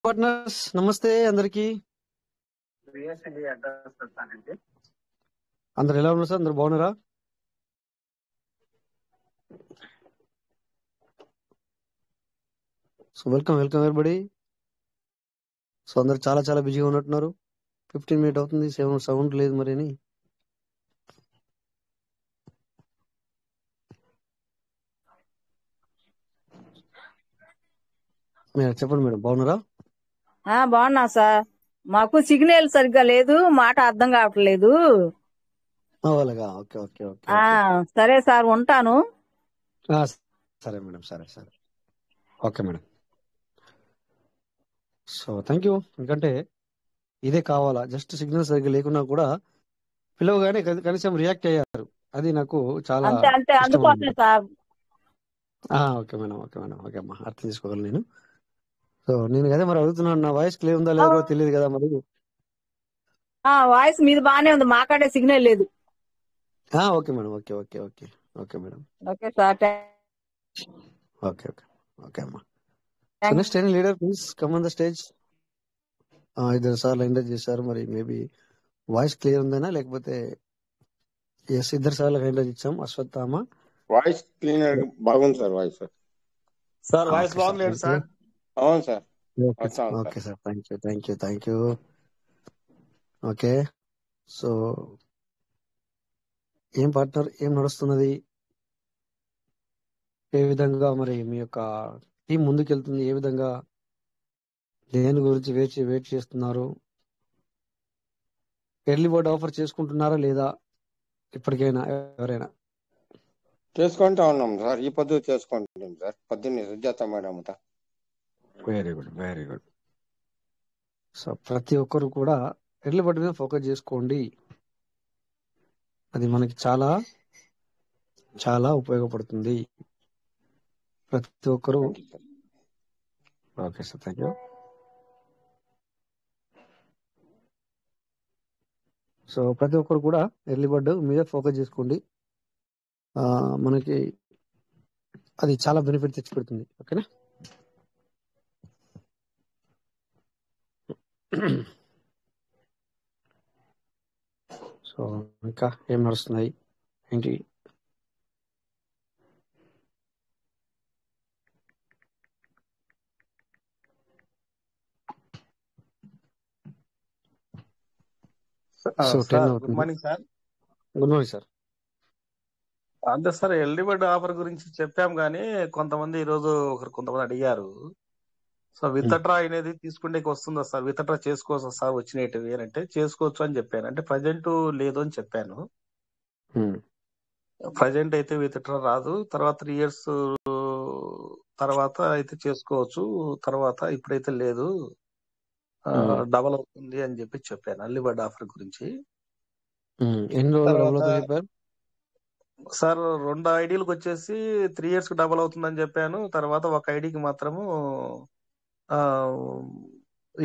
Partners నమస్తే అందరికి. Reaction address పెడతానండి. అందరు ఎలా ఉన్నారు సార్? అందరు బాగున్నారా? So welcome everybody. సో అందరు చాలా చాలా బిజీగా ఉన్నట్టున్నారు. 15 మినిట్ అవుతుంది, సౌండ్ లేదు మరి అని. మేడం చెప్పండి మేడం, బాగున్నారా? బాగున్నా సార్. మాకు సిగ్నల్ సరిగ్గా లేదు, మాట అర్థం కావట్లేదు. అలాగా, ఓకే ఓకే ఓకే ఆ, ఓకే. సరే సార్, ఉంటాను. ఆ, సరే మేడం, సరే సరే, okay madam. So thank you. ఎందుకంటే ఇదే కావాలా, జస్ట్ సిగ్నల్ సరిగ్గా లేకున్నా కూడా పిలవగానే కనీసం రియాక్ట్ అయ్యారు. అది నాకు చాలా అంతే అంతే, ఇష్టం అందుకోసమే అన్నమాట. Sir. Okay madam, okay madam, okay అమ్మా, అర్థం చేసుకోగలను నేను. సో నేను అదే మరి అడుగుతున్నాను, నా వాయిస్ క్లియర్ ఉందా లేదా కూడా తెలియదు కదా మరి. వాయిస్ మీది బాగానే ఉంది, మాకాడే సిగ్నల్ లేదు. Okay madam, okay okay okay okay madam, okay sir, okay okay okay అమ్మా. So next any leader please come on the stage. ఇద్దరు సార్లు ఎంటర్ చేశారు, మరి మేబీ వాయిస్ క్లియర్ ఉందేనా లేకపోతే. ఎస్, ఇద్దరు సార్లు ఎంటర్ ఇచ్చాం. అశ్వత్థామ వాయిస్ క్లీనర్ బాగుంది sir. Voice sir voice okay sir, బాగుంది సార్. అవును సార్. ఓకే వస్తాను okay sir. Sir, thank you thank you thank you. Okay, so ఏం పార్ట్నర్, ఏం నడుస్తున్నది, ఏ విధంగా మరి మీ యొక్క టీం ముందుకెళ్తుంది, ఏ విధంగా దేని గురించి వెయిట్ చేస్తున్నారు, ఎర్లీ బర్డ్ ఆఫర్ చేసుకుంటున్నారా లేదా ఇప్పటికైనా ఎవరైనా? చేసుకుంటా ఉన్నాం సార్. ఈ పొద్దు చేసుకుంటున్నాం సార్. పొద్దున్నే సుజాత మేడం తో. Very good very good. So ప్రతి ఒక్కరు కూడా ఎర్లీ బర్డ్ మీద ఫోకస్ చేసుకోండి. అది మనకి చాలా చాలా ఉపయోగపడుతుంది. ప్రతి ఒక్కరు. Okay sir, thank you. So ప్రతి ఒక్కరు కూడా ఎర్లీ బర్డ్ మీద ఫోకస్ చేసుకోండి. మనకి అది చాలా బెనిఫిట్ తెచ్చిపెడుతుంది. ఓకేనా? సో ఇంకా ఏం నడుస్తున్నాయి ఏంటి? సో 10 సార్ గుడ్ అవుతుంది. Morning sir. Good morning sir. అంతే సార్, ఎల్డిబెడ్ ఆఫర్ గురించి చెప్పాం కానీ కొంతమంది ఈ రోజు కొంతమంది అడిగారు. సో విత్డ్రా అనేది తీసుకుంటే వస్తుందా సార్, విత్డ్రా చేసుకోవచ్చా సార్ వచ్చినవి అని అంటే చేసుకోవచ్చు అని చెప్పాను. అంటే ప్రజెంట్ లేదు అని చెప్పాను. ప్రజెంట్ అయితే విత్డ్రా రాదు, తర్వాత 3 years తర్వాత అయితే చేసుకోవచ్చు. తర్వాత ఇప్పుడైతే లేదు, డబల్ అవుతుంది అని చెప్పాను ఎల్డిబెడ్ ఆఫర్ గురించి. ఎన్ని రోజులు డబుల్ తర్వాత అవుతుంది చెప్పారు సార్? 2 ఐడీలకు వచ్చేసి 3 years కి డబల్ అవుతుందని చెప్పాను. తర్వాత ఒక ఐడికి మాత్రము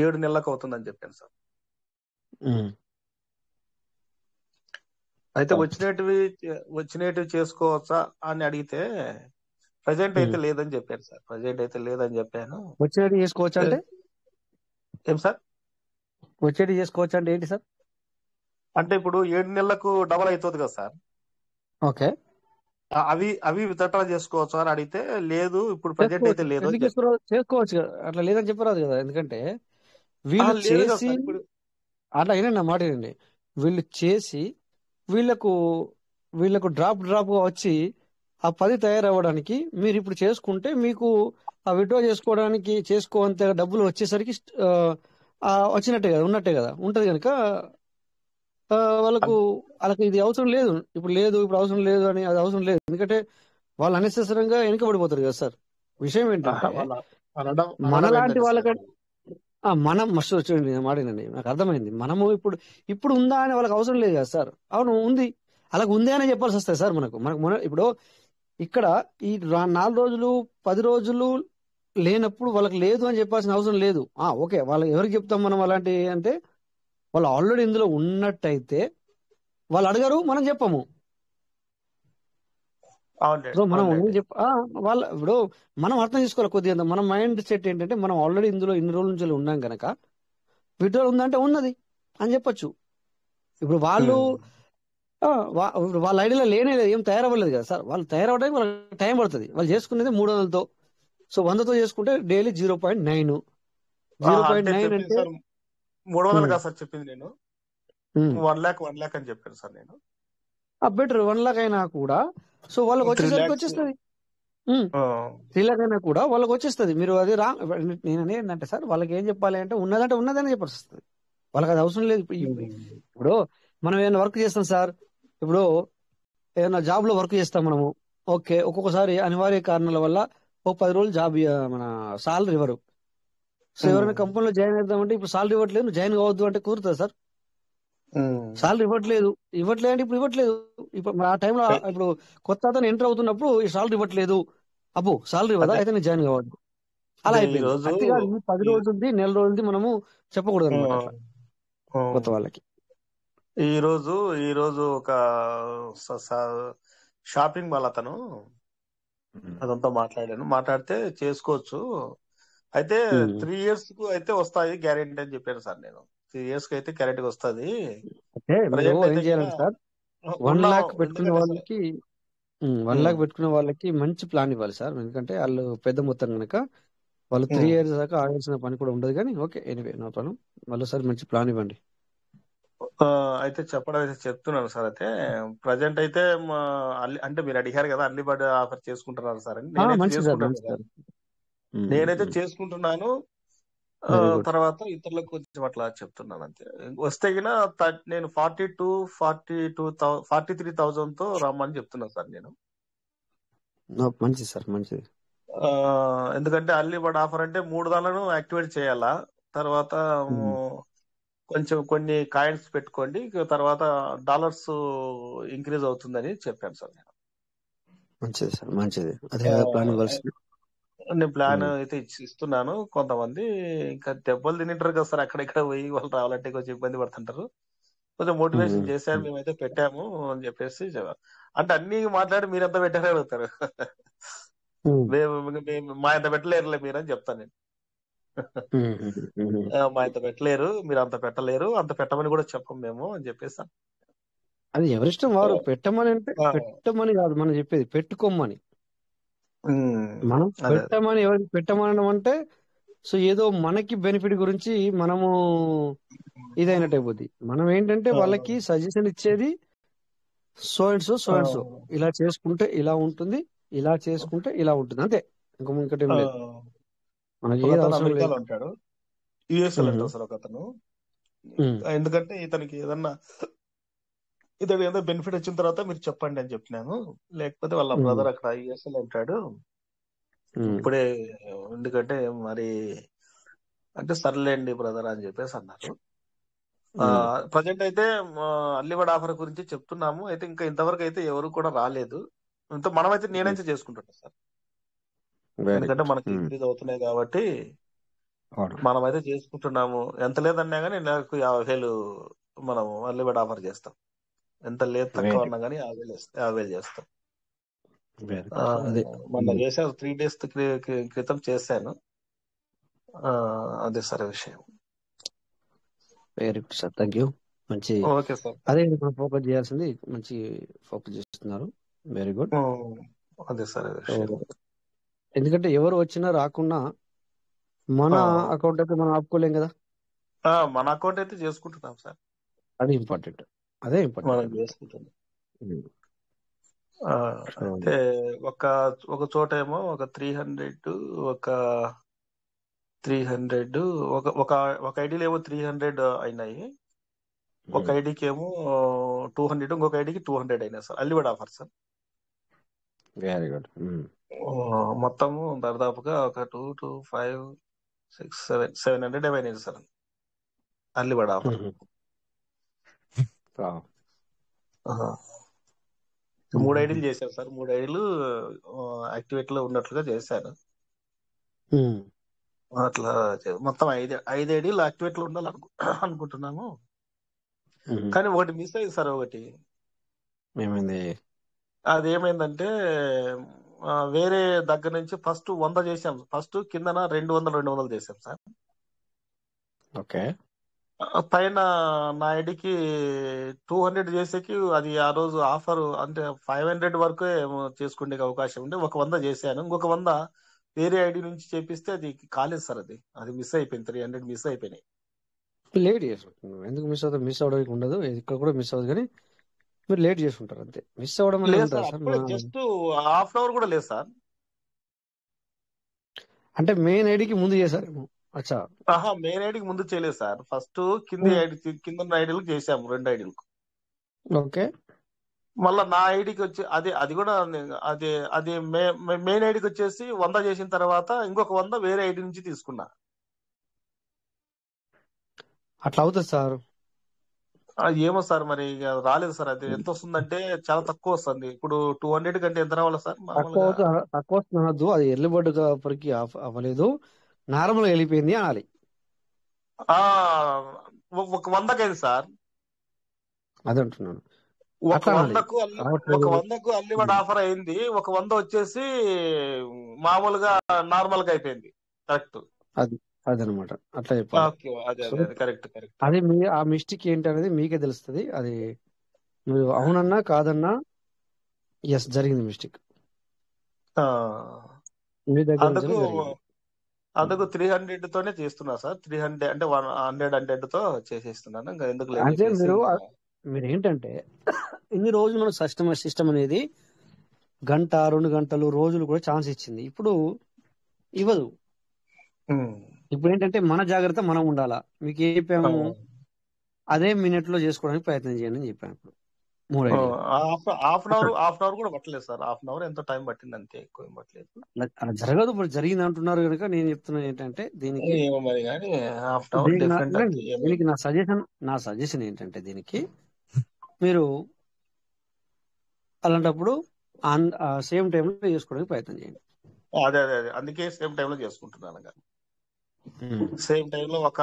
7 నెలలకు అవుతుందని చెప్పాను సార్. అయితే వచ్చినవి చేసుకోవచ్చా అని అడిగితే ప్రజెంట్ అయితే లేదని చెప్పాను సార్. ప్రజెంట్ అయితే లేదని చెప్పాను. వచ్చేది చేసుకోవచ్చు అంటే ఏం సార్? వచ్చేది చేసుకోవచ్చు అంటే ఏంటి సార్? అంటే ఇప్పుడు 7 నెలలకు డబల్ అవుతుంది కదా సార్. ఓకే, అవి విత్డ్రా చేసుకోవచ్చు అని అడిగితే లేదు, ఇప్పుడు ప్రజెంట్ అయితే లేదు అని చెప్పాను. చేసుకోవచ్చు కదా, అట్లా లేదని చెప్పరాదు కదా. ఎందుకంటే వీళ్ళు లేదు కదా చేసి సార్. ఇప్పుడు అట్లా వినండి, నా మాట వినండి. వీళ్ళు చేసి వీళ్ళకు డ్రాప్ గా వచ్చి ఆ 10 తయారవ్వడానికి మీరు ఇప్పుడు చేసుకుంటే మీకు ఆ విడ్డ్రా చేసుకోవంత డబ్బులు వచ్చేసరికి వచ్చినట్టే కదా, ఉన్నట్టే కదా ఉంటది కనుక వాళ్ళకు ఇది అవసరం లేదు, ఇప్పుడు అవసరం లేదు అని. అది అవసరం లేదు, ఎందుకంటే వాళ్ళు అనెసెసరీగా వెనుకబడిపోతారు కదా సార్. విషయం ఏంటంటే మనలాంటి వాళ్ళకంటే మనం మస్తు చూడండి, మాడినండి, నాకు అర్థమైంది. మనము ఇప్పుడు ఉందా అని వాళ్ళకి అవసరం లేదు కదా సార్. అవును ఉంది, అలాగ ఉంది అని చెప్పాల్సి వస్తుంది సార్. మనకు ఇప్పుడు ఇక్కడ ఈ 4 రోజులు 10 రోజులు లేనప్పుడు వాళ్ళకి లేదు అని చెప్పాల్సిన అవసరం లేదు. ఓకే, వాళ్ళకి ఎవరికి చెప్తాం మనం అలాంటి అంటే, వాళ్ళు ఆల్రెడీ ఇందులో ఉన్నట్టయితే వాళ్ళు అడగరు, మనం చెప్పము. సో మనం అవునులేండి. వాళ్ళ ఇప్పుడు మనం అర్థం చేసుకోవాలి కొద్దిగా. మన మైండ్ సెట్ ఏంటంటే మనం ఆల్రెడీ ఇందులో ఇన్ని రోజుల నుంచి ఉన్నాం గనక విత్డ్రాల్ ఉందంటే ఉన్నది అని చెప్పొచ్చు. ఇప్పుడు వాళ్ళు ఇప్పుడు వాళ్ళ ఐడియాలో లేనే లేదు, ఏం తయారవ్వలేదు కదా సార్. వాళ్ళు తయారవడానికి వాళ్ళకి టైం పడుతుంది. వాళ్ళు చేసుకునేది 300తో. సో 100తో చేసుకుంటే డైలీ 0.9 అంటే 0.9 చెప్పింది అంటే సార్ 300 కాదు సార్ చెప్పింది నేను 1 lakh అని చెప్పాను సార్ నేను. బెటర్ 1 లాక్ అయినా కూడా సో వాళ్ళకి 3 వచ్చేసరికి lakhs. వచ్చేస్తుంది. 3 లాక్ అయినా కూడా వాళ్ళకి వచ్చేస్తుంది. మీరు అది నేను అనేది ఏంటంటే సార్, వాళ్ళకి ఏం చెప్పాలి అంటే ఉన్నదంటే ఉన్నదని చెప్పాల్సి వస్తుంది. వాళ్ళకి అది అవసరం లేదు. ఇప్పుడు మనం ఏమైనా వర్క్ చేస్తాం సార్, ఇప్పుడు ఏదైనా జాబ్ లో వర్క్ చేస్తాం మనము. ఓకే, ఒక్కొక్కసారి అనివార్య కారణాల వల్ల ఒక 10 రోజులు జాబ్ మన సాలరీ ఇవ్వరు. సో ఎవరైనా కంపెనీలో జాయిన్ అవుతామంటే ఇప్పుడు సాలరీ ఇవ్వట్లేదు, నువ్వు జాయిన్ కావద్దు అంటే కుదురుతుంది సార్. సాలరీ ఇవ్వట్లేదు అంటే ఇప్పుడు ఇవ్వట్లేదు. ఇప్పుడు ఆ టైంలో ఇప్పుడు కొత్త అతను ఎంటర్ అవుతున్నప్పుడు ఈ సాలరీ ఇవ్వట్లేదు, అప్పు సాలరీ ఇవ్వదా అయితే నేను జాయిన్ కావద్దు, అలా అయిపోయింది. అంతేకాదు ఈ 10 రోజులది 1 నెల రోజులది మనము చెప్పకూడదు అనమాట అట్లా కొత్త వాళ్ళకి. ఈ రోజు ఒక షాపింగ్ మాల్ అతను అదంతా మాట్లాడితే చేసుకోవచ్చు, అయితే 3 years కు అయితే వస్తాయి గ్యారెంటీ అని చెప్పాను సార్ నేను. 3 years కి అయితే గ్యారెంటీ వస్తుంది. మీరు ఏం చేయాలంటే సార్ 1 లాక్ పెట్టుకునే వాళ్ళకి 1 లాక్ పెట్టుకునే వాళ్ళకి మంచి ప్లాన్ ఇవ్వాలి సార్. ఎందుకంటే వాళ్ళు పెద్ద మొత్తం కనుక వాళ్ళు 3 years దాకా ఆగాల్సిన పని కూడా ఉండదు. కానీ ఓకే, ఎనీవే నో ప్రాబ్లం. మళ్ళీసారి మంచి ప్లాన్ ఇవ్వండి. అయితే చెప్పడం అయితే చెప్తున్నాను సార్. అయితే ప్రజెంట్ అయితే అంటే మీరు అడిగారు కదా అర్లీ బర్డ్ ఆఫర్ చేసుకుంటున్నారు సార్ అని. నేనైతే చేసుకుంటున్నాను. తర్వాత ఇతరులకు కొంచెం అట్లా చెప్తున్నాను అంతే. వస్తే నేను 43,000 తో రమ్మని చెప్తున్నాను సార్ నేను. మంచిది సార్, మంచిది. ఎందుకంటే అర్లీ బర్డ్ ఆఫర్ అంటే 3 దాన్లను యాక్టివేట్ చేయాలా, తర్వాత కొంచెం కొన్ని కాయిన్స్ పెట్టుకోండి, తర్వాత డాలర్స్ ఇంక్రీజ్ అవుతుందని చెప్పాను సార్ నేను. మంచిది సార్, మంచిది. అదే ప్లాన్ ఇవ్వాల్సింది. నేను ప్లాన్ అయితే ఇస్తున్నాను. కొంతమంది ఇంకా దెబ్బలు తింటారు కదా సార్, అక్కడిక్కడ పోయి వాళ్ళు రావాలంటే కొంచెం ఇబ్బంది పడుతుంటారు. కొంచెం మోటివేషన్ చేశారు, మేమైతే పెట్టాము అని చెప్పేసి అంటే అన్ని మాట్లాడి మీరెంత పెట్టారో అడుగుతారు. మా ఎంత పెట్టలేరులే మీరని చెప్తాను నేను. మా ఇంత పెట్టలేరు, మీరు అంత పెట్టలేరు, అంత పెట్టమని కూడా చెప్పం మేము అని చెప్పేసి. అది ఎవరిష్టం వారు. పెట్టమని అంటే పెట్టమని కాదు మనం చెప్పేది, పెట్టుకోమని. మనం పెట్టమని ఎవరికి పెట్టమనడం అంటే సో ఏదో మనకి బెనిఫిట్ గురించి మనము ఇదైనట్టు అయిపోద్ది. మనం ఏంటంటే వాళ్ళకి సజెషన్ ఇచ్చేది సో అండ్ సో ఇలా చేసుకుంటే ఇలా ఉంటుంది, ఇలా చేసుకుంటే ఇలా ఉంటుంది, అంతే. ఇంకోటి ఏం లేదు. మనకి ఏది అవసరం లేదు. ఉంటాడు యుఎస్ఏ అంటారు సార్ ఒక అతను. ఎందుకంటే ఇతనికి ఇతడు ఏదో బెనిఫిట్ వచ్చిన తర్వాత మీరు చెప్పండి అని చెప్పినాను. లేకపోతే వాళ్ళ బ్రదర్ అక్కడ యుఎస్ఏ ఉంటాడు ఇప్పుడే, ఎందుకంటే మరి అంటే సర్లేండి బ్రదర్ అని చెప్పేసి అన్నారు. ప్రజెంట్ అయితే అర్లీ బర్డ్ ఆఫర్ గురించి చెప్తున్నాము. అయితే ఇంకా ఇంతవరకు అయితే ఎవరు కూడా రాలేదు. మనమైతే నేనైతే చేసుకుంటున్నా సార్, ఎందుకంటే మనకి ఇంక్రీజ్ అవుతున్నాయి కాబట్టి మనమైతే చేసుకుంటున్నాము. ఎంత లేదన్నా గానీ నెలకు 50,000 మనం అర్లీ బర్డ్ ఆఫర్ చేస్తాం. ఎంత లేదు తక్కువ అన్నా గానీ 50,000 చేస్తాం. మొన్న చేశాను, 3 days క్రితం చేశాను. అదే సార్ విషయం. Very good sir, thank you. మంచి, ఓకే సార్. అదే మనం ఫోకస్ చేయాల్సింది, మంచి ఫోకస్ చేస్తున్నారు. Very good. అదే సార్ ఎందుకంటే ఎవరు వచ్చినా రాకున్నా మన అకౌంట్ అయితే మనం ఆపుకోలేం కదా. మన అకౌంట్ అయితే చేసుకుంటున్నాం సార్, అది ఇంపార్టెంట్. అదే ఇంపార్టెంట్ మనం చేసుకుంటున్నాం. అంటే ఒక చోట ఏమో ఒక 300 ఒక ఐడీలో ఏమో 300 అయినాయి, ఒక ఐడికి ఏమో 200, ఇంకొక ఐడికి 200 అయినాయి sir. Early bird offer sir. Very good. మొత్తము దాదాపుగా ఒక 2, 2, 5, 6, 700 అయినాయి సార్ అర్లీ బర్డ్ ఆఫర్. 3 ఐడీలు చేశారు సార్. 3 ఐడీలు యాక్టివేట్ లో ఉన్నట్లుగా చేశాను. అట్లా మొత్తం 5 ఐడీలు యాక్టివేట్ లో ఉండాలి అనుకుంటున్నాము. కానీ ఒకటి మిస్ అయింది సార్. ఒకటి ఏమైంది? అదేమైందంటే వేరే దగ్గర నుంచి ఫస్ట్ 100 చేసాం. ఫస్ట్ కిందన 200 చేసాం సార్. ఓకే. పైన నా ఐడికి 200 చేసేకి అది ఆ రోజు ఆఫర్ అంటే 500 వరకు చేసుకునే అవకాశం ఉండే. ఒక 100 చేశాను. ఇంకొక 100 వేరే ఐడి నుంచి చేపిస్తే అది కాలేదు సార్. అది మిస్ అయిపోయింది. 300 మిస్ అయిపోయినాయి. లేట్ చేసుకుంటున్నాను. ఎందుకు మిస్ అవుతుంది? మిస్ అవడానికి ఉండదు, ఇక్కడ కూడా మిస్ అవ్వదు, కానీ మీరు లేట్ చేసుకుంటారు అంతే. మిస్ అవ్వడం అనేది లేదు ఉంటుంది సార్, సార్. అప్పుడే జస్ట్ హాఫ్ అన్ అవర్ కూడా లేదు సార్. అంటే మెయిన్ ఐడికి ముందు చేశారేమో. అచ్చా, మెయిన్ ఐడికి ముందు చేయలేదు సార్. ఫస్ట్ కింద కింద ఐడీలకు చేసాము, 2 ఐడీలకు. ఓకే. మళ్ళా నా ఐడికి వచ్చి అది కూడా అది మెయిన్ ఐడికి వచ్చేసి 100 చేసిన తర్వాత ఇంకొక 100 వేరే ఐడి నుంచి తీసుకున్నా. అట్లా అవుతుంది సార్. ఏమో సార్, మరి ఇక రాలేదు సార్. అది ఎంత వస్తుందంటే చాలా తక్కువ వస్తుంది. ఇప్పుడు 200 కంటే ఎంత రావాలి సార్ తక్కువ మామూలుగా? తక్కువ వస్తుంది అనొద్దు. అది ఎర్లీ బర్డ్ పరికి అవ్వలేదు, నార్మల్ గా వెళ్ళిపోయింది అనాలి. ఒక 100కి అయింది సార్. అది అంటున్నాను. ఒక అట్లా అనాలి. 100కు అన్లిమిటెడ్ ఆఫర్ అయింది. ఒక 100 వచ్చేసి మామూలుగా నార్మల్ గా అయిపోయింది. కరెక్ట్. అదనమాట, అట్లా చెప్పాలి. ఓకే, అదే కరెక్ట్. అది ఆ మిస్టేక్ ఏంటి అనేది మీకే తెలుస్తుంది. అది మీరు అవునన్నా కాదన్నా ఎస్ జరిగింది మిస్టేక్ మీ దగ్గర నుంచి జరిగింది. అందుకు 300 తోనే చేస్తున్నా సార్. 300 అంటే 100 తో చేసేస్తున్నాను. ఇంకా ఎందుకు లేదు అంటే మీరు ఏంటంటే ఇన్ని రోజులు మన సిస్టమ్ అనేది గంట 2 గంటలు రోజులు కూడా ఛాన్స్ ఇచ్చింది. ఇప్పుడు ఇవ్వదు. ఇప్పుడు ఏంటంటే మన జాగ్రత్త మనం ఉండాలా. మీకు ఏ చెప్పాము? అదే మినిట్ లో చేసుకోవడానికి ప్రయత్నం చేయండి అని చెప్పాను. ఇప్పుడు 3 ఐడియాలు. హాఫ్ అన్ అవర్ కూడా పట్టలేదు సార్. హాఫ్ అన్ అవర్ ఎంతో టైం పట్టింది అంతే, ఎక్కువ ఏం పట్టలేదు. అలా జరగదు. ఇప్పుడు జరిగింది అంటున్నారు కనుక నేను చెప్తున్నాను ఏంటంటే దీనికి దీనికి నా సజెషన్ ఏంటంటే దీనికి మీరు అలాంటప్పుడు సేమ్ టైంలో చేసుకోవడానికి ప్రయత్నం చేయండి. అదే అందుకే సేమ్ టైంలో చేసుకుంటున్నాను. సేమ్ టైంలో ఒక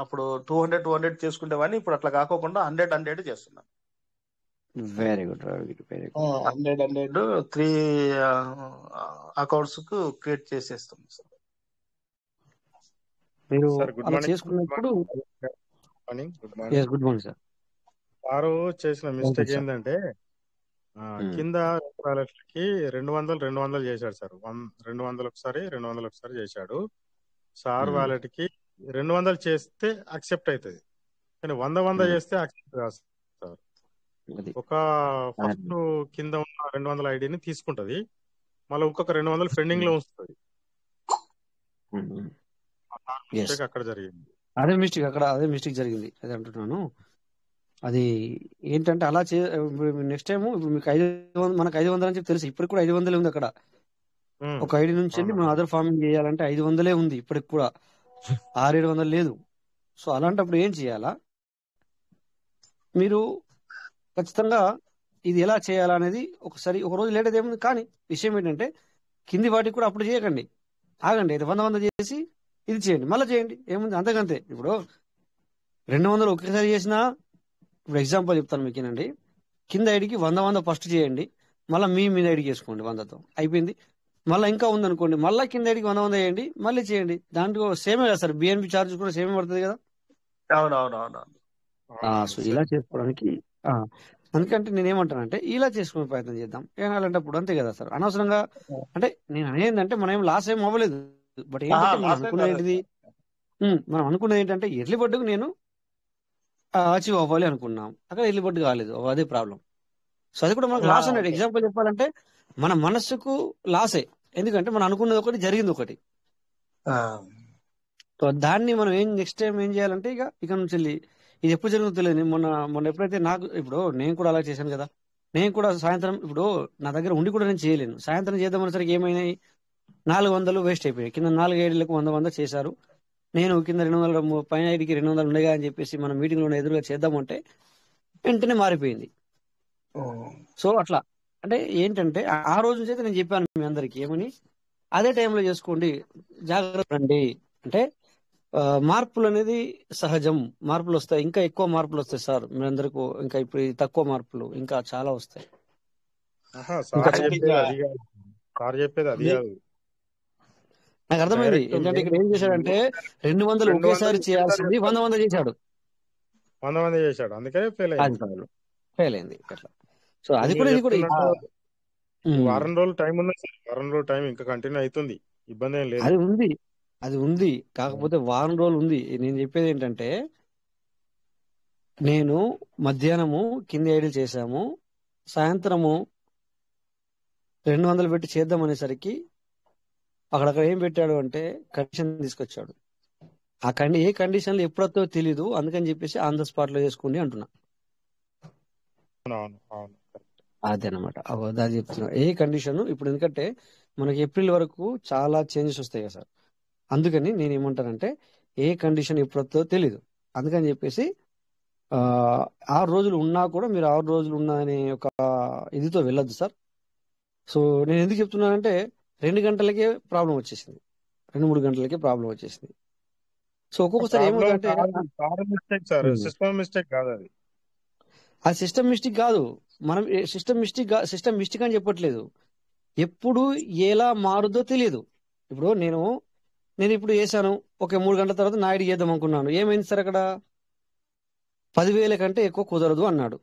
అప్పుడు 200 చేసుకుంటేవాడిని. ఇప్పుడు అట్లా కాకోకుండా 100 చేస్తున్నాను. Very good. 100 3 అకౌంట్స్ కు క్రియేట్ చేసేస్తాం సార్. మీరు అలా చేసుకున్నప్పుడు గుడ్ మార్నింగ్ సార్. వారు చేసిన మిస్టేక్ ఏంటంటే కింద కి 200 చేశాడు సార్. 200 ఒకసారి 200 ఒకసారి చేశాడు సార్. వాళ్ళకి 200 చేస్తే అక్సెప్ట్ అవుతుంది, కానీ 100 చేస్తే అక్సెప్ట్ కాదు సార్. ఒక ఫస్ట్ కింద ఉన్న 200 ఐడిని తీసుకుంటది, మళ్ళీ ఇంకొక 200 పెండింగ్ లో ఉంచుతుంది. అక్కడ జరిగింది అదే మిస్టేక్ జరిగింది. అది అంటున్నాను. అది ఏంటంటే అలా నెక్స్ట్ టైం మీకు 500 మనకు 500 అని చెప్పి తెలుసు. ఇప్పటికి కూడా 500 ఉంది అక్కడ. ఒక ఐడి నుంచి వెళ్ళి మనం అదర్ ఫార్మింగ్ చేయాలంటే 500 ఉంది ఇప్పటికి కూడా, 600-700 లేదు. సో అలాంటప్పుడు ఏం చేయాలా? మీరు ఖచ్చితంగా ఇది ఎలా చేయాలా అనేది ఒకసారి ఒక రోజు లేట్ అయితే ఏముంది, కానీ విషయం ఏంటంటే కింది వాటికి కూడా అప్పుడు చేయకండి, ఆగండి. అయితే 100 చేసి ఇది చేయండి, మళ్ళీ చేయండి, ఏముంది అంతకంతే. ఇప్పుడు 200 ఒకేసారి చేసినా, ఇప్పుడు ఎగ్జాంపుల్ చెప్తాను మీకేనండి. కింద ఐడికి 100 ఫస్ట్ చేయండి, మళ్ళీ మీ ఐడికి వేసుకోండి 100తో అయిపోయింది. మళ్ళీ ఇంకా ఉందనుకోండి, మళ్ళీ కింద ఐడికి 100 చేయండి, మళ్ళీ చేయండి. దాంట్లో సేమే కదా సార్, బిఎన్పి ఛార్జ్ కూడా సేమే పడుతుంది కదా. సో ఇలా చేసుకోవడానికి అందుకంటే నేనేమంటానంటే ఇలా చేసుకునే ప్రయత్నం చేద్దాం. అలాంటప్పుడు అంతే కదా సార్. అనవసరంగా అంటే నేను అనేదంటే మనం ఏం లాస్ ఏం అవ్వలేదు. బట్ ఏంటంటే మనం అనుకునేది ఏంటంటే ఎర్లీ బర్డ్కు నేను అచీవ్ అవ్వాలి అనుకున్నాం, అక్కడ ఎర్లీ బర్డ్ కాలేదు. అదే ప్రాబ్లం. సో అది కూడా మనకు లాస్ అన్నాడు. ఎగ్జాంపుల్ చెప్పాలంటే మన మనస్సుకు లాసే, ఎందుకంటే మనం అనుకున్నది ఒకటి, జరిగింది ఒకటి. సో దాన్ని మనం నెక్స్ట్ టైం ఏం చేయాలంటే ఇక నుంచి ఇది ఎప్పుడు జరుగుతుందో తెలియదు. మొన్న ఎప్పుడైతే ఇప్పుడు నేను కూడా అలా చేశాను కదా. నేను కూడా సాయంత్రం ఇప్పుడు నా దగ్గర ఉండి కూడా నేను చేయలేను. సాయంత్రం చేద్దామనేసరికి ఏమైనాయి, 400 వేస్ట్ అయిపోయాయి. కింద 4 ఐడీలకు 100 చేశారు. నేను కింద 200 పైన ఐడికి 200 ఉండగా అని చెప్పేసి మనం మీటింగ్ లో ఎదురుగా చేద్దామంటే వెంటనే మారిపోయింది. సో అట్లా అంటే ఏంటంటే ఆ రోజు నుంచి అయితే నేను చెప్పాను మీ అందరికి ఏమని, అదే టైంలో చేసుకోండి, జాగ్రత్త రండి. అంటే మార్పులు అనేది సహజం, మార్పులు వస్తాయి, ఇంకా ఎక్కువ మార్పులు వస్తాయి సార్. మీరందరికీ ఇంకా ఇప్పుడు తక్కువ మార్పులు ఇంకా చాలా వస్తాయి. సార్ ఇంకా చెప్పేది అది కాదు, సార్ చెప్పేది అది కాదు. నాకు అర్థమైంది. డైరెక్ట్ ఏంటంటే ఇక్కడ ఏం చేశాడంటే 200 200 ఒకేసారి చేయాల్సింది 100 చేశాడు. 100 చేశాడు, అందుకనే ఫెయిల్ అది అయింది. కాదు, ఫెయిల్ అయింది అట్లా. సో అది మీరు కూడా ఇది కూడా చెప్తున్నట్టు ఉమ్, వారం రోజులు టైం ఉన్నది సార్, వారం రోజులు టైం ఇంకా కంటిన్యూ అవుతుంది, ఇబ్బంది ఏం లేదు. అది ఉంది. కాకపోతే వారం రోజులు ఉంది. నేను చెప్పేది ఏంటంటే నేను మధ్యాహ్నము కింది ఐడీలు చేశాము, సాయంత్రము 200 పెట్టి చేద్దాం అనేసరికి అక్కడక్కడ ఏం పెట్టాడు అంటే కండిషన్ తీసుకొచ్చాడు. ఆ ఏ కండిషన్లు ఎప్పుడొస్తో తెలీదు, అందుకని చెప్పేసి ఆన్ ద స్పాట్ లో చేసుకోండి అంటున్నా. అవును అవును. అదేనమాట, అది చెప్తున్నా. ఏ కండిషన్ ఇప్పుడు, ఎందుకంటే మనకి ఏప్రిల్ వరకు చాలా చేంజెస్ వస్తాయి కదా సార్. అందుకని నేను ఏమంటానంటే ఏ కండిషన్ ఎప్పుడొస్తో తెలీదు, అందుకని చెప్పేసి 6 రోజులు ఉన్నా కూడా మీరు 6 రోజులు ఉన్నా అనే ఒక ఇదితో వెళ్ళొద్దు సార్. సో నేను ఎందుకు చెప్తున్నానంటే 2 గంటలకే ప్రాబ్లం వచ్చేసింది, 2-3 గంటలకే ప్రాబ్లం వచ్చేసింది. సో ఒక్కొక్కసారి ఏమవుతుందంటే మిస్టేక్ సార్, సిస్టమ్ మిస్టేక్ కాదు అది. అది సిస్టమ్ మిస్టేక్ కాదు. మనం సిస్టమ్ మిస్టేక్ అని చెప్పట్లేదు. ఎప్పుడు ఎలా మారుద్దో తెలియదు. ఇప్పుడు నేను ఇప్పుడు వేసాను, ఒక 3 గంటల తర్వాత నా ఐడి చేద్దాం అనుకున్నాను. ఏమైంది సార్ అక్కడ 10,000 కంటే ఎక్కువ కుదరదు అన్నాడు.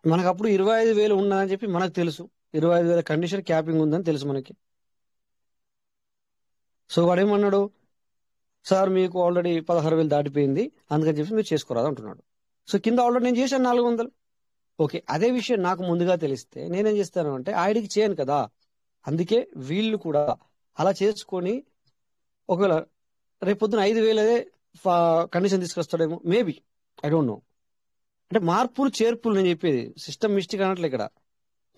మనకు అప్పుడు 25,000 ఉన్నదని చెప్పి మనకు తెలుసు, 25,000 కండిషన్ క్యాపింగ్ ఉందని తెలుసు మనకి. సో వాడు ఏమన్నాడు, సార్ మీకు ఆల్రెడీ 16,000 దాటిపోయింది, అందుకని చెప్పి మీరు చేసుకోరాదు అంటున్నాడు. సో కింద ఆల్రెడీ నేను చేశాను 400. ఓకే, అదే విషయం నాకు ముందుగా తెలిస్తే నేనేం చేస్తాను అంటే ఐడికి చేయను కదా. అందుకే వీళ్ళు కూడా అలా చేసుకొని ఒకవేళ రేపు పొద్దున 5,000 కండిషన్ తీసుకొస్తాడేమో, మేబీ, ఐ డోంట్ నో. అంటే మార్పులు చేర్పులు, నేను చెప్పేది సిస్టమ్ మిస్టేక్ అనట్లే ఇక్కడ.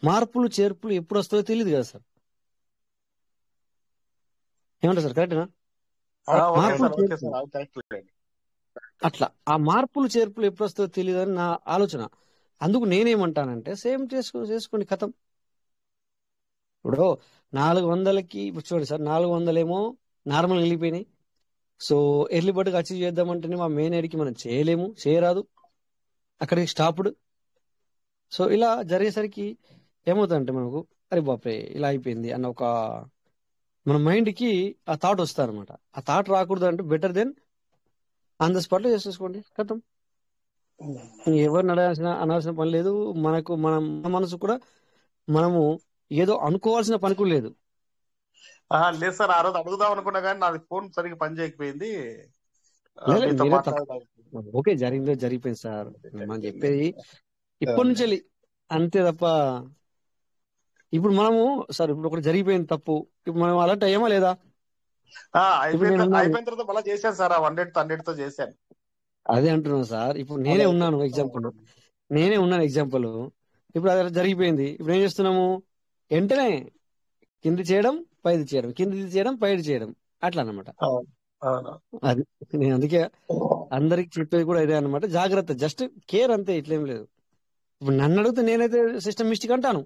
మార్పులు చేర్పులు ఎప్పుడు వస్తుందో తెలియదు కదా సార్. ఏమంటారు సార్, కరెక్టేనా? అట్లా ఆ మార్పులు చేర్పులు ఎప్పుడు వస్తుందో తెలియదు అని నా ఆలోచన. అందుకు నేనేమంటానంటే సేమ్ చేసుకోండి, కథం. ఇప్పుడు 400కి ఇప్పుడు చూడండి సార్, 400 ఏమో నార్మల్ వెళ్ళిపోయినాయి. సో ఎర్లీ బర్డ్కి అచీవ్ చేద్దామంటేనే మా మెయిన్ ఐడికి మనం చేయరాదు, అక్కడికి స్టాప్డ్. సో ఇలా జరిగేసరికి ఏమవుతుందంటే మనకు అరే బాపే ఇలా అయిపోయింది అన్న ఒక మన మైండ్కి ఆ థాట్ వస్తా అనమాట. ఆ థాట్ రాకూడదు అంటే better then on the spot లో చేసేసుకోండి, కథం. ఎవరిని అనాల్సిన పని లేదు. మన మనసు కూడా మనము ఏదో అనుకోవాల్సిన పని కూడా లేదు. లేదు సార్, ఆ రోజు అడుగుదాం అనుకున్నా కానీ నాది ఫోన్ సరిగ్గా పని చేయకపోయింది. ఓకే, జరిగిపోయింది సార్. మనం చెప్పేది ఇప్పటి నుంచి అంతే తప్ప ఇప్పుడు మనము సార్ ఇప్పుడు ఒకటి జరిగిపోయింది తప్పు, ఇప్పుడు మనం అలర్ట్ అయ్యామా లేదా? అయిపోయిన తర్వాత మళ్ళీ చేశాను సార్, 100 తో చేశాను. అదే అంటున్నాను సార్. ఇప్పుడు నేనే ఉన్నాను ఎగ్జాంపుల్. ఇప్పుడు అది జరిగిపోయింది. ఇప్పుడు ఏం చేస్తున్నాము, వెంటనే కింది చేయడం పైది చేయడం, కింది చేయడం పైది చేయడం, అట్లా అన్నమాట. అది నేను అందుకే అందరికి చెప్పేది కూడా ఇదే అనమాట, జాగ్రత్త, జస్ట్ కేర్, అంతే, ఇట్లేం లేదు. ఇప్పుడు నన్ను అడిగితే నేనైతే సిస్టమ్ మిస్టేక్ అంటాను.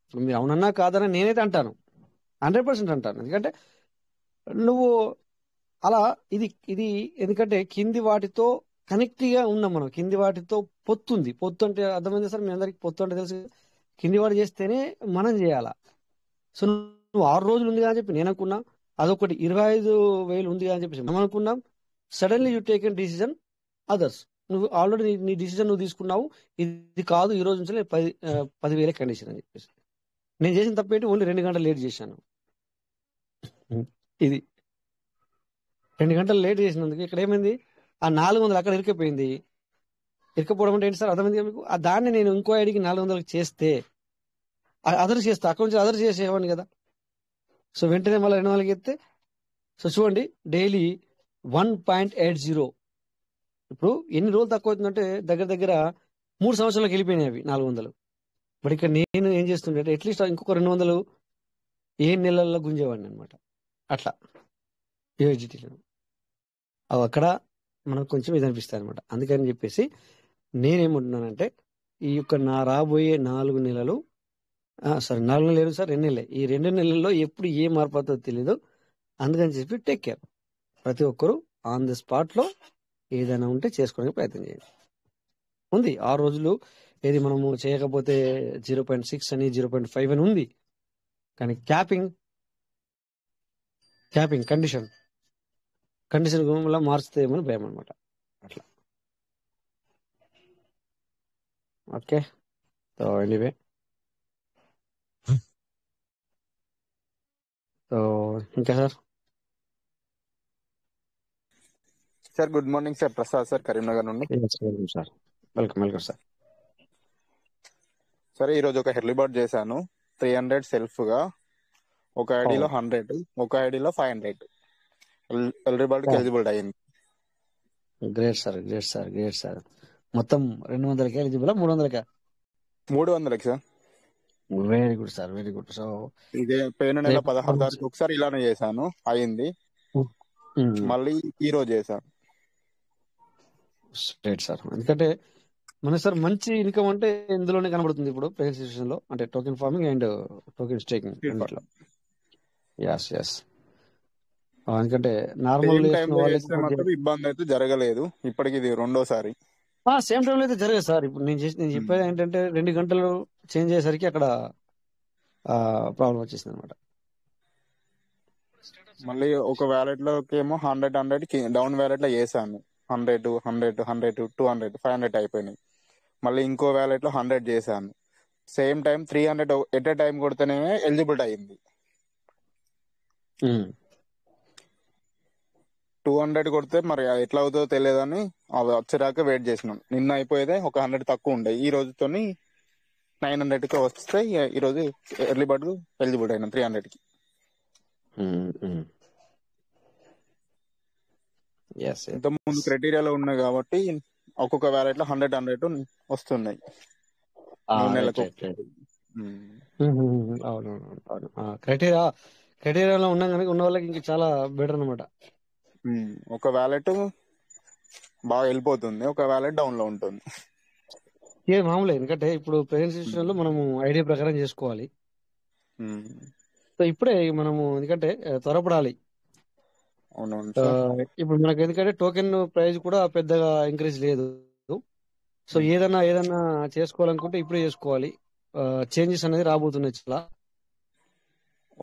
ఇప్పుడు మీరు అవునన్నా కాదన్నా నేనైతే అంటాను, 100% అంటాను. ఎందుకంటే నువ్వు అలా ఇది ఎందుకంటే కింది వాటితో కనెక్ట్ గా ఉన్నాం మనం, కింది వాటితో పొత్తు అంటే అర్థమైంది సార్ మీ అందరికి. పొత్తు అంటే తెలుసు, కింది వాడు చేస్తేనే మనం చేయాలా. సో నువ్వు 6 రోజులు ఉంది అని చెప్పి నేను అనుకున్నా, అదొకటి 25,000 ఉంది అని చెప్పేసి మనం అనుకున్నాం. Suddenly you taken decision others. నువ్వు ఆల్రెడీ నీ డిసిజన్ నువ్వు తీసుకున్నావు, ఇది కాదు ఈ రోజు నుంచి 10,000 కండిషన్ అని చెప్పేసి. నేను చేసిన తప్పేంటి, ఓన్లీ 2 గంటలు లేట్ చేశాను. ఇది 2 గంటలు లేట్ చేసినందుకు ఇక్కడ ఏమైంది, ఆ 400 అక్కడ ఇరికపోయింది. ఇరకపోవడం అంటే ఏంటి సార్, అర్థమైంది మీకు? ఆ దాన్ని నేను ఇంకో ఐడికి 400 చేస్తే అదర్ చేస్తా, అక్కడ నుంచి అదర్ చేసేవాడిని కదా. సో వెంటనే మళ్ళీ 200 ఎత్తే, సో చూడండి డైలీ 1.80. ఇప్పుడు ఎన్ని రోజులు తక్కువ అవుతుందంటే దగ్గర 3 సంవత్సరాలకు వెళ్ళిపోయినాయి అవి 400. బట్ ఇక్కడ నేను ఏం చేస్తుంటే అట్లీస్ట్ ఇంకొక 200 7 నెలల్లో గుంజేవాడిని అనమాట. అట్లా యూఎస్డిటీలో అవి అక్కడ మనకు కొంచెం ఇది అనిపిస్తాయి అనమాట. అందుకని చెప్పేసి నేనేమంటున్నానంటే ఈ యొక్క నా రాబోయే 4 నెలలు, 4 నెలలు లేదు సార్, 2 నెలలే. ఈ 2 నెలల్లో ఎప్పుడు ఏ మార్పు అవుతుందో తెలీదు. అందుకని చెప్పి టేక్ కేర్. ప్రతి ఒక్కరూ ఆన్ ది స్పాట్ లో ఏదైనా ఉంటే చేసుకోవడానికి ప్రయత్నం చేయండి. ఉంది 6 రోజులు ఏది మనము చేయకపోతే 0.6 అని 0.5 అని ఉంది. కానీ క్యాపింగ్ కండిషన్ వల్ల మార్చుతామని భయం అనమాట. అట్లా. ఓకే. సో ఎనీవే, సో ఇంకా sir good morning sir. Prasad sir, Karimnagar నుండి. Sir welcome sir. సరే, ఈరోజు ఒక ఎర్లీ బర్డ్ చేశాను. 300 సెల్ఫ్ గా, ఒక ఐడిలో 100, ఒక ఐడిలో 500. ఎర్లీ బర్డ్ ఎలిజిబుల్ అయింది. Great sir. మొత్తం 200కి ఎలిజిబుల్, 300కా? 300కి sir. Very good sir, very good. So ఇదే పోయిన నెల 16 తారీఖు ఒకసారి ఇలానే చేశాను, అయింది. మళ్ళీ ఈ రోజు చేశాను. Great sir. ఎందుకంటే మన సార్ మంచి ఇన్కమ్ అంటే ఇందులోనే కనబడుతుంది ఇప్పుడు ప్రైవేట్ సిచ్యువేషన్ లో, అంటే token farming and token staking రెండిట్లో. ఎస్. ఎందుకంటే నార్మల్ ఇబ్బంది అయితే జరగలేదు ఇప్పటికి, ఇది రెండోసారి. సేమ్ టైం అయితే జరగదు సార్. ఇప్పుడు నేను చెప్పేది ఏంటంటే 2 గంటలు చేంజ్ అయ్యేసరికి అక్కడ ప్రాబ్లం వచ్చేసింది అనమాట. మళ్ళీ ఒక వ్యాలెట్ లోకి ఏమో 100 డౌన్ వ్యాలెట్ లో చేశాను. 100, 200, 500 అయిపోయినాయి. మళ్ళీ ఇంకో వ్యాలెట్ లో 100 చేశాను. Same time 300 at a time కొడితేనే ఎలిజిబుల్ అయింది. 200 కొడితే మరి ఎట్లా అవుతుందో తెలియదని అవి వచ్చేదాకా వెయిట్ చేసినాం. నిన్న అయిపోయేదే ఒక 100 తక్కువ ఉండే. ఈ రోజుతో 900కి వస్తే ఈ రోజు ఎర్లీ బర్డ్ ఎలిజిబుల్ అయినా 300కి. ఇంతకుముందు క్రైటీరియాలో ఉన్నాయి కాబట్టి ఒక్కొక్క వ్యాలెట్ లో 100 వస్తున్నాయి. క్రైటీరియాలో ఉన్న వాళ్ళకి ఇంకా చాలా బెటర్ అనమాట. ఒక వ్యాలెట్ బాగా వెళ్ళిపోతుంది, ఒక వ్యాలెట్ డౌన్ లో ఉంటుంది. ఇది మామూలే, ఎందుకంటే ఇప్పుడు ప్రెజెంట్ సిచ్యువేషన్ లో మనము ఐడియా ప్రకారం చేసుకోవాలి. సో ఇప్పుడే మనము ఎందుకంటే త్వరపడాలి. ఇప్పుడు మనకి ఎందుకంటే టోకెన్ ప్రైస్ కూడా పెద్దగా ఇంక్రీజ్ లేదు. సో ఏదన్నా చేసుకోవాలనుకుంటే ఇప్పుడే చేసుకోవాలి. చేంజెస్ అనేది రాబోతున్నాయి చాలా.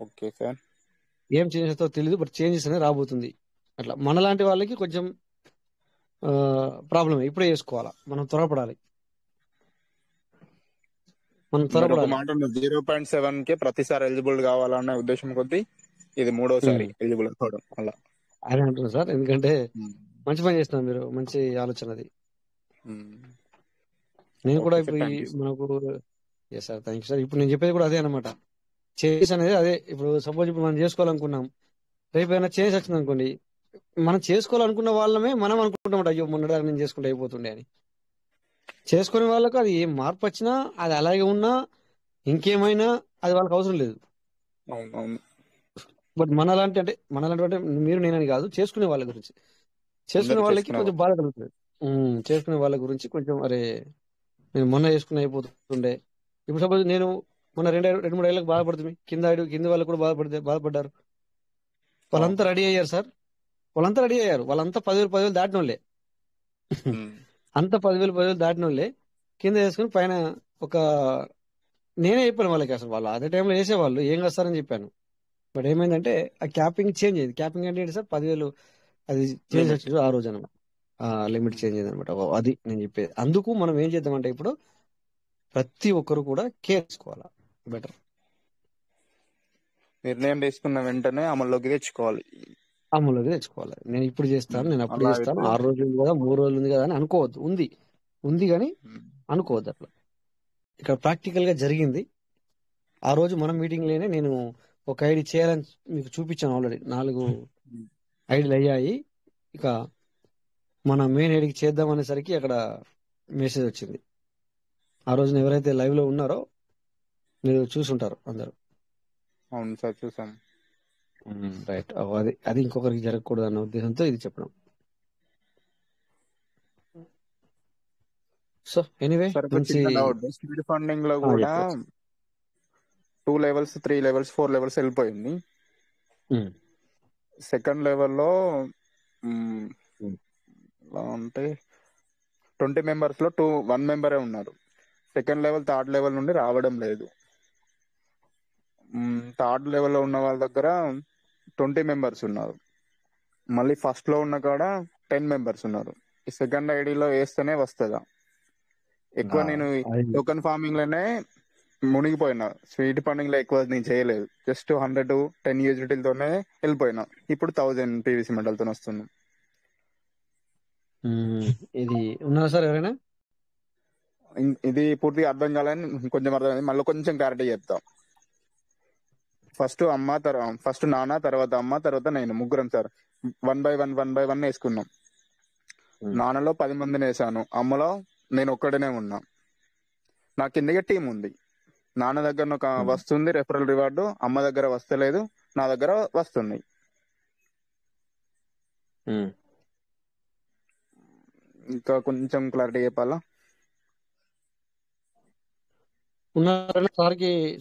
Okay sir. ఏం చేంజెస్ తో తెలియదు, బట్ చేంజెస్ అనేది రాబోతుంది. అట్లా మనలాంటి వాళ్ళకి కొంచెం ప్రాబ్లమ్. ఇప్పుడే చేసుకోవాలా, మనం త్వరపడాలి. 0.7 ప్రతిసారి ఎలిజిబుల్ కావాలనే ఉద్దేశం కొద్దీ ఇది 3వసారి ఎలిజిబుల్ కావడం అలా అదే అంటున్నారు సార్. ఎందుకంటే మంచి పని చేస్తున్నారు మీరు, మంచి ఆలోచన అది. నేను కూడా ఇప్పుడు మనకు సార్ థ్యాంక్ యూ సార్. ఇప్పుడు నేను చెప్పేది కూడా అదే అనమాట. చేంజెస్ అనేది అదే. ఇప్పుడు సపోజ్ ఇప్పుడు మనం చేసుకోవాలనుకున్నాం, రేపు ఏమైనా చేంజ్ వచ్చింది అనుకోండి, మనం చేసుకోవాలనుకున్న వాళ్ళమే మనం అనుకుంటాం అయ్యో మొన్నటిదాకా నేను చేసుకుంటే అయిపోతుండే అని. చేసుకునే వాళ్ళకు అది ఏం మార్పు వచ్చినా, అది అలాగే ఉన్నా, ఇంకేమైనా అది వాళ్ళకి అవసరం లేదు. బట్ మనలాంటి అంటే మీరు నేనని కాదు, చేసుకునే వాళ్ళ గురించి, చేసుకునే వాళ్ళకి కొంచెం బాధ కలుగుతుంది. చేసుకునే వాళ్ళ గురించి కొంచెం అరే నేను మొన్న చేసుకుని అయిపోతుండే. ఇప్పుడు సపోజ్ నేను మొన్న 2-3 ఏళ్ళకి బాధపడుతుంది, కింద వాళ్ళు కూడా బాధపడ్డారు. వాళ్ళంతా రెడీ అయ్యారు సార్, వాళ్ళంతా 10,000 దాటిన వాళ్ళే. అంత 10,000 దాటిన వాళ్ళే కింద వేసుకుని పైన నేనే చెప్పాను వాళ్ళకి. అసలు వాళ్ళు అదే టైంలో వేసేవాళ్ళు ఏం చేస్తారని చెప్పాను. బట్ ఏమైందంటే ఆ క్యాపింగ్ చేంజ్ అయ్యింది. క్యాపింగ్ అంటే ఏంటి సార్, 10,000 అది చేంజ్ వచ్చింది ఆ రోజు అనమాట. లిమిట్ చేంజ్ అయింది అనమాట. అది నేను చెప్పేది. అందుకు మనం ఏం చేద్దామంటే ఇప్పుడు ప్రతి ఒక్కరు కూడా కేర్ తీసుకోవాలా, బెటర్. నిర్ణయం తీసుకున్న వెంటనే అమల్లోకి తెచ్చుకోవాలి. నేను ఇప్పుడు చేస్తాను, నేను అప్పుడు చేస్తాను, 6 రోజులు ఉంది కదా, 3 రోజులు ఉంది కదా అని అనుకోవద్దు. ఉంది కానీ అనుకోవద్దు అట్లా. ఇక్కడ ప్రాక్టికల్ గా జరిగింది. ఆ రోజు మనం మీటింగ్ లోనే నేను ఒక ఐడి చేయాలని మీకు చూపించాను. ఆల్రెడీ 4 ఐడీలు అయ్యాయి. ఇక మన మెయిన్ ఐడికి చేద్దాం అనేసరికి అక్కడ మెసేజ్ వచ్చింది. ఆ రోజున ఎవరైతే లైవ్ లో ఉన్నారో మీరు చూసుంటారు అందరు. అవును సార్, చూసాం. రైట్. అది ఇంకొకరికి జరగకూడదు అన్న ఉద్దేశంతో ఇది చెప్పడం. సో ఎనీవే, స్పీడ్ ఫండింగ్ లో కూడా 2 levels, 3 levels, 4 levels వెళ్ళిపోయింది. సెకండ్ లెవెల్లో అంటే 20 members లో 1 member ఉన్నారు. సెకండ్ లెవెల్ థర్డ్ లెవెల్ నుండి రావడం లేదు. థర్డ్ లెవెల్లో ఉన్న వాళ్ళ దగ్గర 20 మెంబర్స్ ఉన్నారు. మళ్ళీ ఫస్ట్ లో ఉన్న కాడ 10 మెంబర్స్ ఉన్నారు. ఈ సెకండ్ ఐడిలో వేస్తేనే వస్తుందా? ఎక్కువ నేను టోకెన్ ఫార్మింగ్ లోనే మునిగిపోయినా. స్వీట్ ఫండింగ్ లో ఎక్కువ నేను చేయలేదు. జస్ట్ 110 యూజిటీలతోనే వెళ్ళిపోయినా. ఇప్పుడు 1000 పీవీసీ మెడల్తో వస్తున్నాం. ఇది ఉన్నారా సార్ ఎవరైనా? ఇది పూర్తిగా అర్థం కాలని కొంచెం అర్థమైంది. మళ్ళీ కొంచెం క్లారిటీ చెప్తాం. ఫస్ట్ అమ్మ, ఫస్ట్ నాన్న, తర్వాత అమ్మ, తర్వాత నేను, ముగ్గురం సార్. 1 by 1 వేసుకున్నాం. నాన్నలో 10 మందిని వేసాను, అమ్మలో నేను ఒక్కడనే ఉన్నా. నా కిందగా టీం ఉంది. నాన్న దగ్గర ఒక వస్తుంది రెఫరల్ రివార్డు, అమ్మ దగ్గర వస్తలేదు, నా దగ్గర వస్తుంది. ఇంకా కొంచెం క్లారిటీ చెప్పాలా? ఉన్నారా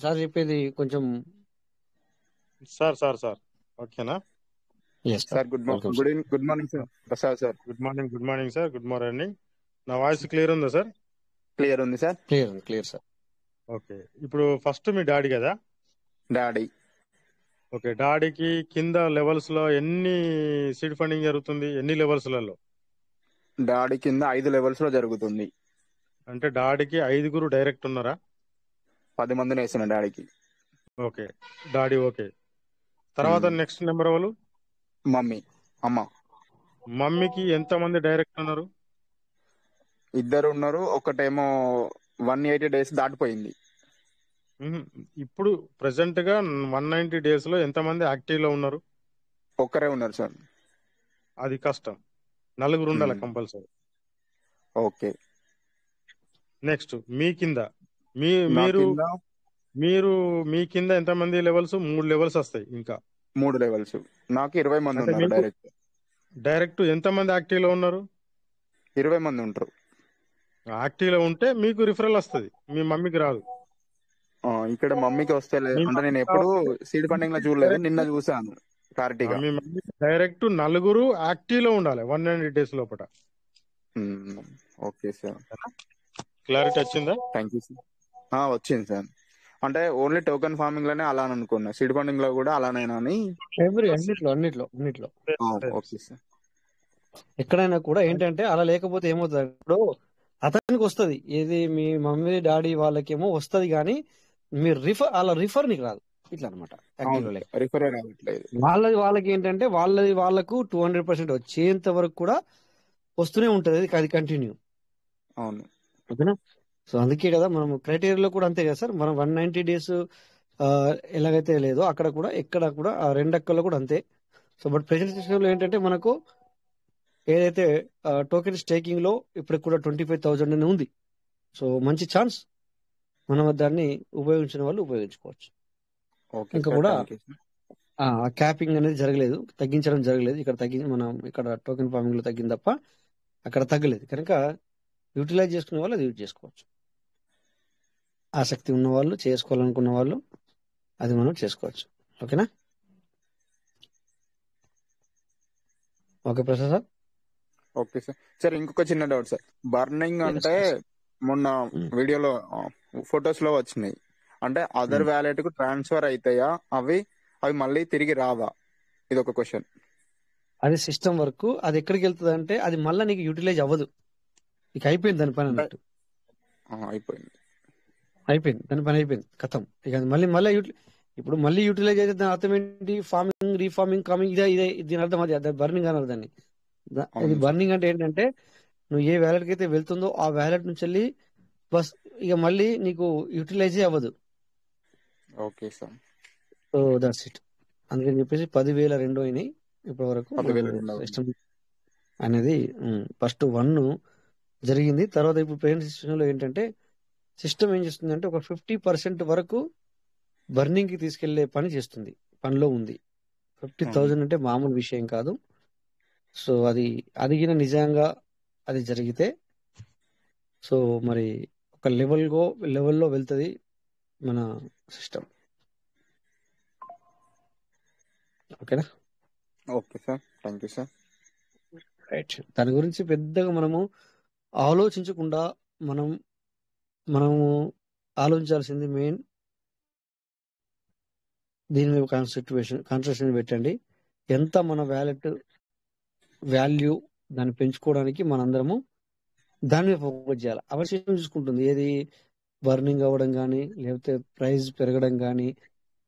సార్ చెప్పేది కొంచెం సార్ ఓకేనా sir? Good morning sir. Prasad sir. Good morning sir. Good morning. నా వాయిస్ క్లియర్ ఉందా సార్? క్లియర్ ఉంది సార్. Clear sir. ఓకే, ఇప్పుడు ఫస్ట్ మీ డాడీ కదా? డాడీ. ఓకే, డాడీకి కింద లెవెల్స్ లో ఎన్ని సీడ్ ఫండింగ్ జరుగుతుంది? ఎన్ని లెవెల్స్ లలో? డాడీ కింద 5 లెవెల్స్ లో జరుగుతుంది. అంటే డాడీకి 5 డైరెక్ట్ ఉన్నారా? 10 మందిని వేసిన డాడీకి. Okay, daddy okay. తర్వాత నెక్స్ట్ నెంబర్ వాళ్ళు? మమ్మీ, అమ్మ. మమ్మీకి ఎంత మంది డైరెక్ట్ ఉన్నారు? 2 ఉన్నారు. ఒకటేమో 180 days దాటిపోయింది. ఇప్పుడు ప్రెసెంట్ గా 190 days లో ఎంత మంది యాక్టివ్ లో ఉన్నారు? ఒక్కరే ఉన్నారు సార్. అది కష్టం. 4 ఉండాలి కంపల్సరీ. ఓకే. నెక్స్ట్ మీ కింద మీరు మీ కింద ఎంత మంది లెవెల్స్? 3 లెవెల్స్ వస్తాయి. ఇంకా 3 లెవెల్స్. నాకు 20 మంది ఉన్నారు డైరెక్ట్. ఎంత మంది యాక్టివ్ లో ఉన్నారు? 20 మంది ఉంటారు. యాక్టివ్ లో ఉంటే మీకు రిఫరల్ వస్తుంది, మీ మమ్మీకి రాదు. ఇక్కడ మమ్మీకి వస్తే అంటే నేను ఎప్పుడు సీడ్ ఫండింగ్ లో చూడలేదు, నిన్న చూసాను క్లారిటీగా. మీ మమ్మీ డైరెక్ట్ 4 యాక్టివ్ లో ఉండాలి 190 days లోపల. Okay sir. క్లారిటీ వచ్చిందా? Thank you sir. వచ్చింది సార్. అంటే ఓన్లీ టోకెన్ ఫార్మింగ్ లోనే అలా అనుకున్నా, సీడ్ ఫండింగ్ లో కూడా అలానేనా అని. అన్నిట్లో ఓకే సార్. ఎక్కడైనా కూడా ఏంటంటే అలా లేకపోతే ఏమవుతుంది, ఇప్పుడు అతనికి వస్తుంది ఏది, మీ మమ్మీ డాడీ వాళ్ళకేమో వస్తుంది, కానీ మీరు రిఫర్ నీకు రాదు. ఇట్లా అనమాట. వాళ్ళకి ఏంటంటే వాళ్ళకు 200% వచ్చేంత వరకు కూడా వస్తూనే ఉంటది. అది కంటిన్యూ. అవును, ఓకేనా? సో అందుకే కదా మనం క్రైటీరియాలో కూడా అంతే కదా సార్. మనం 190 days ఎలాగైతే లేదో అక్కడ కూడా ఎక్కడ కూడా ఆ 2 అక్కల్లో కూడా అంతే. సో బట్ ప్రెజెంట్ సిస్టంలో ఏంటంటే మనకు ఏదైతే టోకెన్ స్టేకింగ్ లో ఇప్పుడు కూడా 25,000 అని ఉంది. సో మంచి ఛాన్స్. మనం దాన్ని ఉపయోగించిన వాళ్ళు ఉపయోగించుకోవచ్చు. ఇంకా కూడా క్యాపింగ్ అనేది జరగలేదు, తగ్గించడం జరగలేదు. మనం ఇక్కడ టోకెన్ ఫార్మింగ్ లో తగ్గింది తప్ప అక్కడ తగ్గలేదు. కనుక యూటిలైజ్ చేసుకునే వాళ్ళు అది యూజ్ చేసుకోవచ్చు. ఆసక్తి ఉన్న వాళ్ళు, చేసుకోవాలనుకున్న వాళ్ళు అది మనం చేసుకోవచ్చు. ఓకేనా? Okay Prasad sir. Okay sir. Sir ఇంకొక చిన్న డౌట్ సార్. బర్నింగ్ అంటే మొన్న వీడియోలో ఫొటోస్ లో వచ్చినాయి, అంటే అదర్ వ్యాలెట్ కు ట్రాన్స్ఫర్ అవుతాయా? అవి మళ్ళీ తిరిగి రావా? ఇది ఒక క్వశ్చన్. అది సిస్టమ్ వర్క్. అది ఎక్కడికి వెళ్తుంది అంటే అది మళ్ళీ నీకు యూటిలైజ్ అవ్వదు. నీకు అయిపోయింది దాని పని అన్నట్టు. అయిపోయింది దాని పని, అయిపోయింది, కథం. ఇక మళ్ళీ ఇప్పుడు మళ్ళీ యూటిలైజ్ అయితే దాని అర్థం ఏంటి? ఫార్మింగ్, రీఫార్మింగ్, కామింగ్, ఇదే దీని అర్థం. అది బర్నింగ్ అన్నారు దాన్ని. ఇది బర్నింగ్ అంటే ఏంటంటే నువ్వు ఏ వ్యాలెట్ కి అయితే వెళ్తుందో ఆ వ్యాలెట్ నుంచి వెళ్ళి బస్ ఇక మళ్ళీ నీకు యూటిలైజ్ అవ్వదు. Okay sir. So that's it. అందుకని చెప్పేసి 10,200 అయినాయి ఇప్పటి వరకు. సిస్టమ్ అనేది ఫస్ట్ 1 జరిగింది. తర్వాత ఇప్పుడు ప్రెజెంట్ సిస్టమ్ లో ఏంటంటే సిస్టమ్ ఏం చేస్తుంది ఒక 50% వరకు బర్నింగ్ కి తీసుకెళ్లే పని చేస్తుంది, పనిలో ఉంది. 50,000 అంటే మామూలు విషయం కాదు. సో అది అదిగిన నిజంగా అది జరిగితే సో మరి ఒక లెవెల్లో వెళ్తుంది మన సిస్టమ్. ఓకేనా? Okay sir, thank you sir. Right. దాని గురించి పెద్దగా మనము ఆలోచించకుండా మనం మనము ఆలోచించాల్సింది మెయిన్ దీని మీద కాన్సన్ట్రేషన్ పెట్టండి. ఎంత మన వాల్యూ దాన్ని పెంచుకోవడానికి మనందరము దాని మీద ఫోకస్ చేయాలి. అవశ్యం చూసుకుంటుంది ఏది బర్నింగ్ అవ్వడం కానీ, లేకపోతే ప్రైస్ పెరగడం కానీ,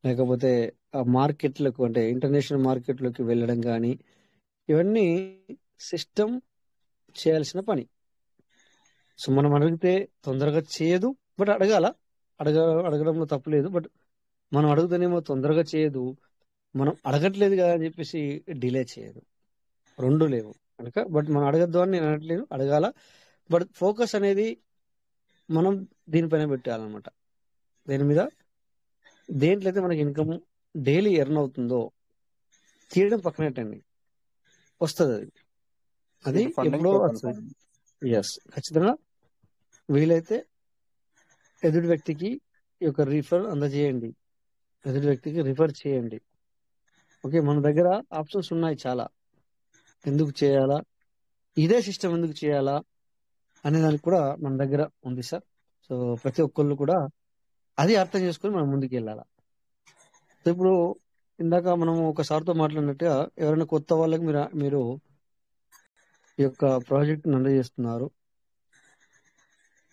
లేకపోతే ఆ మార్కెట్లకు అంటే ఇంటర్నేషనల్ మార్కెట్లోకి వెళ్ళడం కానీ, ఇవన్నీ సిస్టమ్ చేయాల్సిన పని. సో మనం అడిగితే తొందరగా చేయదు, బట్ అడగడంలో తప్పులేదు. బట్ మనం అడుగుతానేమో తొందరగా చేయదు, మనం అడగట్లేదు కదా అని చెప్పేసి డిలే చేయదు. రెండు లేవు కనుక బట్ మనం అడగద్దు అని నేను అనట్లేదు, అడగాల. బట్ ఫోకస్ అనేది మనం దీనిపైన పెట్టాలన్నమాట. దేని మీద, దేంట్లో అయితే మనకి ఇన్కమ్ డైలీ ఎర్న్ అవుతుందో తీయడం పక్కనట్టండి, వస్తుంది అది ఎప్పుడో వస్తుంది. ఎస్, ఖచ్చితంగా వీలైతే ఎదుటి వ్యక్తికి ఈ యొక్క రిఫర్ అందజేయండి, ఎదుటి వ్యక్తికి రిఫర్ చేయండి. ఓకే, మన దగ్గర ఆప్షన్స్ ఉన్నాయి చాలా. ఎందుకు చేయాలా, ఇదే సిస్టమ్ ఎందుకు చేయాలా అనే దానికి కూడా మన దగ్గర ఉంది సార్. సో ప్రతి ఒక్కళ్ళు కూడా అది అర్థం చేసుకొని మనం ముందుకు వెళ్ళాలా. సో ఇప్పుడు ఇందాక మనం ఒకసారితో మాట్లాడినట్టుగా ఎవరైనా కొత్త వాళ్ళకి మీరు ఈ యొక్క ప్రాజెక్ట్ అందజేస్తున్నారు,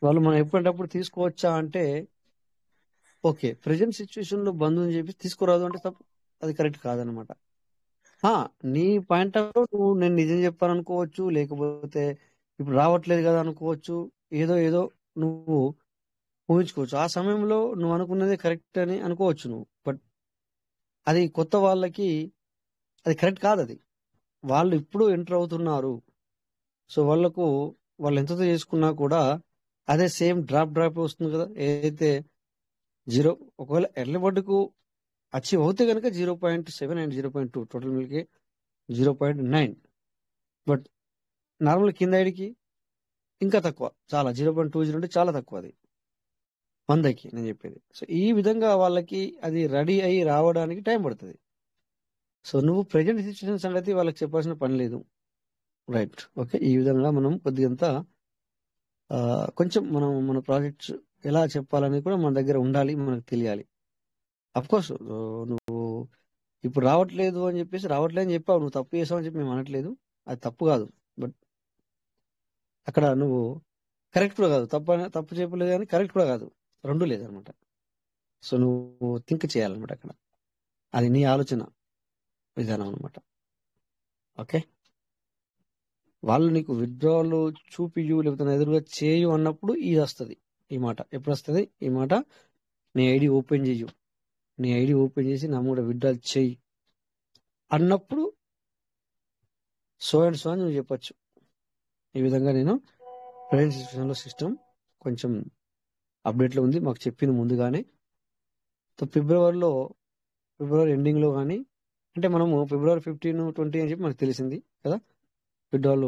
వాళ్ళు మనం ఎప్పటికప్పుడు తీసుకోవచ్చా అంటే ఓకే, ప్రజెంట్ సిచ్యువేషన్ లో బంద్ అని చెప్పి తీసుకురాదు అంటే తప్పు, అది కరెక్ట్ కాదనమాట. నీ పాయింట్ ఆఫ్ నువ్వు నేను నిజం చెప్పాను అనుకోవచ్చు, లేకపోతే ఇప్పుడు రావట్లేదు కదా అనుకోవచ్చు, ఏదో నువ్వు ఊహించుకోవచ్చు. ఆ సమయంలో నువ్వు అనుకున్నదే కరెక్ట్ అని అనుకోవచ్చు నువ్వు, బట్ అది కొత్త వాళ్ళకి అది కరెక్ట్ కాదు. అది వాళ్ళు ఇప్పుడు ఎంటర్ అవుతున్నారు. సో వాళ్ళు ఎంతతో చేసుకున్నా కూడా అదే సేమ్ డ్రాప్ వస్తుంది కదా. ఏదైతే ఒకవేళ ఎర్లీ బర్డ్కు అచీవ్ అవుతే కనుక 0.7 అండ్ 0.2 టోటల్ మిల్కి 0.9, బట్ నార్మల్ కింద ఐడికి ఇంకా తక్కువ, చాలా 0.20 అంటే చాలా తక్కువ అది 100కి నేను చెప్పేది. సో ఈ విధంగా వాళ్ళకి అది రెడీ అయ్యి రావడానికి టైం పడుతుంది. సో నువ్వు ప్రజెంట్ సిచ్యువేషన్ సంగతి వాళ్ళకి చెప్పాల్సిన పని లేదు, రైట్? ఓకే, ఈ విధంగా మనం కొద్దిగంత కొంచెం మన ప్రాజెక్ట్స్ ఎలా చెప్పాలని కూడా మన దగ్గర ఉండాలి, మనకు తెలియాలి. అఫ్కోర్స్ నువ్వు ఇప్పుడు రావట్లేదు అని చెప్పావు, నువ్వు తప్పు చేసావు అని చెప్పి మేము అనట్లేదు, అది తప్పు కాదు. బట్ అక్కడ నువ్వు కరెక్ట్ కూడా కాదు, తప్పు చెప్పలేదు కానీ కరెక్ట్ కూడా కాదు, రెండు లేదనమాట. సో నువ్వు థింక్ చేయాలన్నమాట అక్కడ, అది నీ ఆలోచన విధానం అనమాట. ఓకే, వాళ్ళు నీకు విత్డ్రాల్ చూపియు లేకపోతే ఎదురుగా చేయు అన్నప్పుడు ఇది వస్తుంది ఈ మాట. ఎప్పుడు వస్తుంది ఈ మాట? నీ ఐడి ఓపెన్ చేయు, నీ ఐడి ఓపెన్ చేసి నా కూడా విత్డ్రాల్ చేయి అన్నప్పుడు సో అండ్ సో అని నువ్వు చెప్పచ్చు. ఈ విధంగా నేను ప్రజెంట్ సిచ్యువేషన్లో సిస్టమ్ కొంచెం అప్డేట్లో ఉంది, మాకు చెప్పింది ముందుగానే. సో ఫిబ్రవరి ఎండింగ్లో కానీ, అంటే మనము ఫిబ్రవరి 15, 20 అని చెప్పి మనకు తెలిసింది కదా విత్డ్రాల్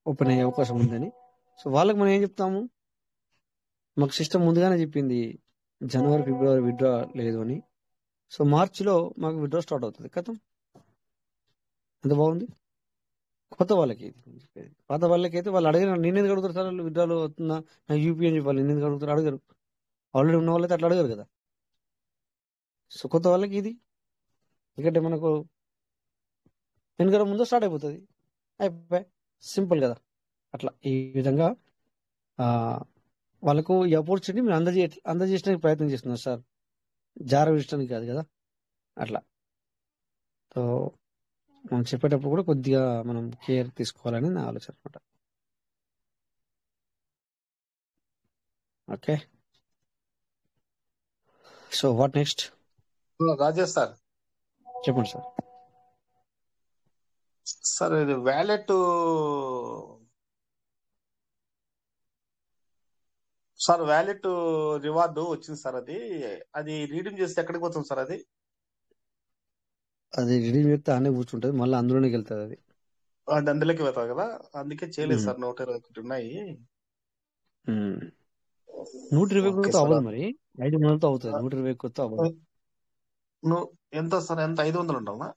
ఓపెన్ అయ్యే అవకాశం ఉందని. సో వాళ్ళకి మనం ఏం చెప్తాము, మాకు సిస్టమ్ ముందుగానే చెప్పింది జనవరి ఫిబ్రవరి విత్డ్రా లేదు అని. సో మార్చిలో మాకు విత్డ్రా స్టార్ట్ అవుతుంది. కథం ఎంత బాగుంది. కొత్త వాళ్ళకి చెప్పేది, పాత వాళ్ళకి అయితే వాళ్ళు అడిగిన నేనెందుకు అడుగుతారు సార్ వాళ్ళు విత్డ్రాలు అవుతుందా నాకు యూపీ అని చెప్పి వాళ్ళు నేనెందుకు అడుగుతారు, అడగరు. ఆల్రెడీ ఉన్న వాళ్ళైతే అట్లా అడగరు కదా. సో కొత్త వాళ్ళకి ఇది ఎందుకంటే మనకు వెనుక ముందు స్టార్ట్ అయిపోతుంది, అయిపోయి సింపుల్ కదా. అట్లా ఈ విధంగా వాళ్ళకు ఈ ఆపర్చునిటీ మీరు అందజేయడానికి ప్రయత్నం చేస్తున్నారు సార్, జారవించడానికి కాదు కదా. అట్లా సో మనం చెప్పేటప్పుడు కూడా కొద్దిగా మనం కేర్ తీసుకోవాలని నా ఆలోచన అనమాట. Okay, so what next? Rajesh sir చెప్పండి సార్. సార్ ఇది వ్యాలెట్ రివార్డు వచ్చింది సార్, అది రీడీమ్ చేస్తే ఎక్కడికి పోతుంది సార్? అది రీడీమ్ చేస్తే ఆనే కూర్చుంటుంది, మళ్ళీ అందులోనే వెళ్తుంది. అది అందులోకి వెళ్తారు కదా, అందుకే చేయలేదు సార్. 121 ఉన్నాయి. 120 అవ్వదు మరి, 500 అవుతుంది. 120 అవ్వదు. ఎంత సార్? ఎంత 500 ఉంటామా?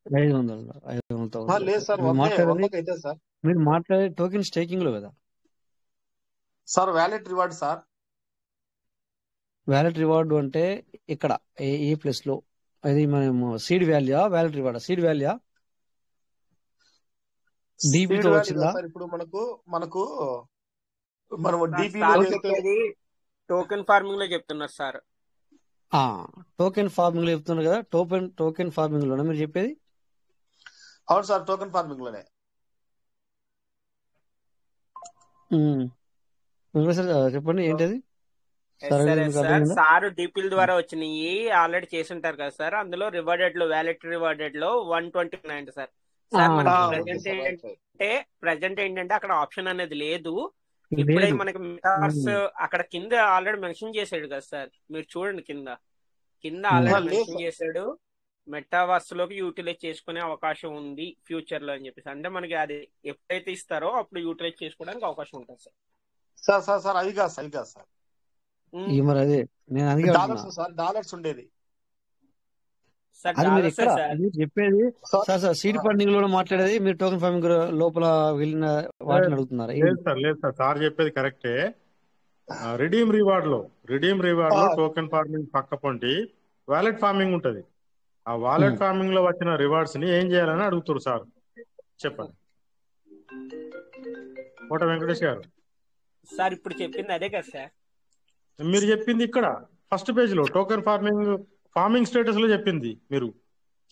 500 లేదు సార్, మీరు మాట్లాడే టోకెన్ స్టేకింగ్ లో కదా. Sir wallet reward sir. Wallet reward అంటే ఇక్కడ ఏ ప్లేస్ లో అది మనం seed value wallet reward seed value డీబీతో వచ్చిందా సార్? ఇప్పుడు మనకు మనం డీబీలో సార్ చేస్తే చెప్పేది టోకెన్ ఫార్మింగ్ లో చెప్తున్నారు సార్. టోకెన్ ఫార్మింగ్ లో చెప్తున్నారు కదా, టోకెన్ ఫార్మింగ్ లోనే మీరు చెప్పేది? అవును సార్, టోకెన్ ఫార్మింగ్ లోనే. చెప్పండి ఏంటది? సార్ డిపిల్ ద్వారా వచ్చినాయి ఆల్రెడీ చేసి ఉంటారు కదా సార్. అందులో రివార్డెడ్ లో వ్యాలెట్ రివార్డెడ్ లో 129 సార్. సార్ మనకి ప్రజెంట్ ఏంటంటే అక్కడ ఆప్షన్ అనేది లేదు. ఇప్పుడైతే మనకి మెటావర్స్ అక్కడ కింద ఆల్రెడీ మెన్షన్ చేసాడు కదా సార్, మీరు చూడండి కింద ఆల్రెడీ మెన్షన్ చేశాడు మెటావర్స్ లోకి యూటిలైజ్ చేసుకునే అవకాశం ఉంది ఫ్యూచర్ లో అని చెప్పేసి. అంటే మనకి అది ఎప్పుడైతే ఇస్తారో అప్పుడు యూటిలైజ్ చేసుకోవడానికి అవకాశం ఉంటుంది సార్. సార్ అది కాదు సార్, మరి అదే నేను డాలర్స్ ఉండేది అది మీరు ఎక్కడ చెప్పేది సార్? సీడ్ ఫండింగ్ లో మాట్లాడేది మీరు టోకెన్ ఫార్మింగ్ లోపల వెళ్ళిన వాటిని అడుగుతున్నారా? లేదు సార్ సార్ చెప్పేది కరెక్టే. రిడీమ్ రివార్డ్ లో టోకెన్ ఫార్మింగ్ పక్క పొంటి వాలెట్ ఫార్మింగ్ ఉంటది. ఆ వాలెట్ ఫార్మింగ్ లో వచ్చిన రివార్డ్స్ ని ఏం చేయాలని అడుగుతారు సార్, చెప్పండి. కోట వెంకటేష్ గారు సార్ ఇప్పుడు చెప్పింది అదే కదా సార్ మీరు చెప్పింది. ఇక్కడ ఫస్ట్ పేజ్ లో టోకెన్ ఫార్మింగ్ స్టేటస్ లో చెప్పింది. మీరు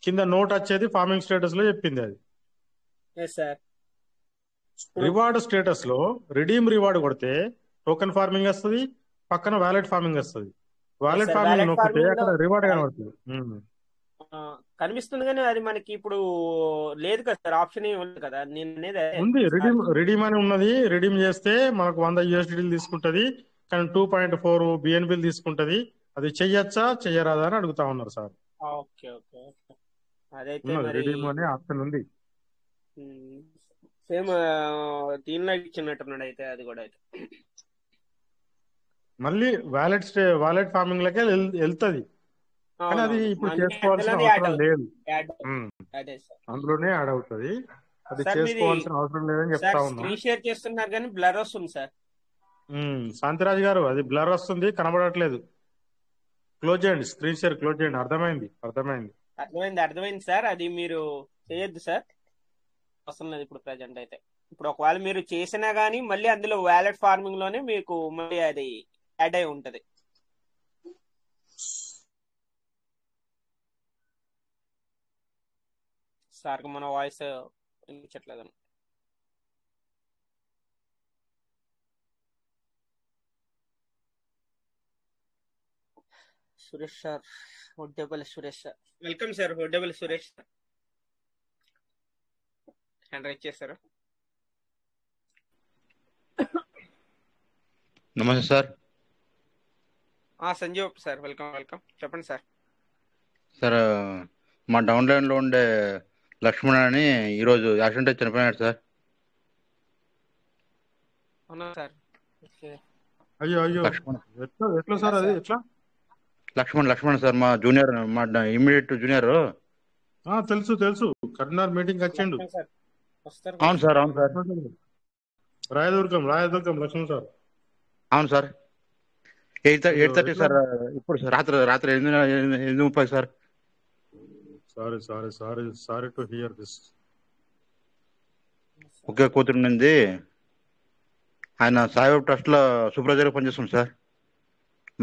కింద నోట్ వచ్చేది ఫార్మింగ్ స్టేటస్ లో చెప్పింది. అది రివార్డ్ స్టేటస్ లో రిడీమ్ రివార్డ్ కొడితే టోకెన్ ఫార్మింగ్ వస్తుంది, పక్కన వాలెట్ ఫార్మింగ్ వస్తుంది. వాలెట్ ఫార్మింగ్ నొక్కితే అక్కడ రివార్డ్ కనబడుతుంది, కనిపిస్తుంది. కానీ అది మనకి ఇప్పుడు లేదు కదా సార్, ఆప్షన్ ఉంది కదా. ఉంది, రిడీమ్ అని ఉన్నది. రిడీమ్ చేస్తే మనకు 100 USDT తీసుకుంటది, కానీ 2.4 BNB తీసుకుంటది. అది చెయ్యొచ్చా చెయ్యరాదా అని అడుగుతా ఉన్నారు సార్. అదైతే రిడీమ్ అనే ఆప్షన్ ఉంది. సేమ్ దీనిలో ఇచ్చినట్టున్నాడు అయితే అది కూడా. అయితే మళ్ళీ వాలెట్ ఫార్మింగ్ లకే వెళ్తుంది, కానీ అది ఇప్పుడు చేసుకోవాల్సిన అవసరం లేదు. అందులోనే యాడ్ అవుతుంది, అది చేసుకోవాల్సిన అవసరం లేదని చెప్తా ఉన్నా. స్క్రీన్ షేర్ చేస్తున్నారు కానీ బ్లర్ వస్తుంది సార్. శాంతిరాజ్ గారు అది బ్లర్ వస్తుంది, కనబడట్లేదు. క్లోజ్ చేయండి, స్క్రీన్ షేర్ క్లోజ్ చేయండి. అర్థమైంది సార్. అది మీరు చేయొద్దు సార్, అవసరం లేదు ఇప్పుడు ప్రజెంట్ అయితే. ఇప్పుడు ఒకవేళ మీరు చేసినా గానీ మళ్ళీ అందులో వాలెట్ ఫార్మింగ్ లోనే మీకు మళ్ళీ అది యాడ్ అయి ఉంటది. సార్ మన వాయిస్ వినిపించట్లేదు. Suresh sir, Hoddepalli Suresh sir, welcome sir. Hoddepalli Suresh sir hand raise చేశారు. నమస్తే సార్. Sanjeev sir, welcome. చెప్పండి సార్. సార్ మా డౌన్లైన్ లో ఉండే లక్ష్మణ్ అని ఈరోజు యాక్సిడెంట్ చనిపోయాడు సార్. అవునా సార్? అయ్యో ఎట్లా సార్? అది ఎట్లా? లక్ష్మణ్ సార్, మా జూనియర్, మా ఇమ్మీడియట్ జూనియర్. తెలుసు కరీంనగర్ మీటింగ్ వచ్చిండు. అవును సార్. రాయదుర్గం లక్ష్మణ్ సార్. అవును సార్. 8:30 సార్. ఇప్పుడు రాత్రి 8:30 sir. Sorry to hear this. ఒకే కూతురు నుండి ఆయన సాయిబాబా ట్రస్ట్ లో సూపర్వైజర్ పనిచేస్తుంది సార్.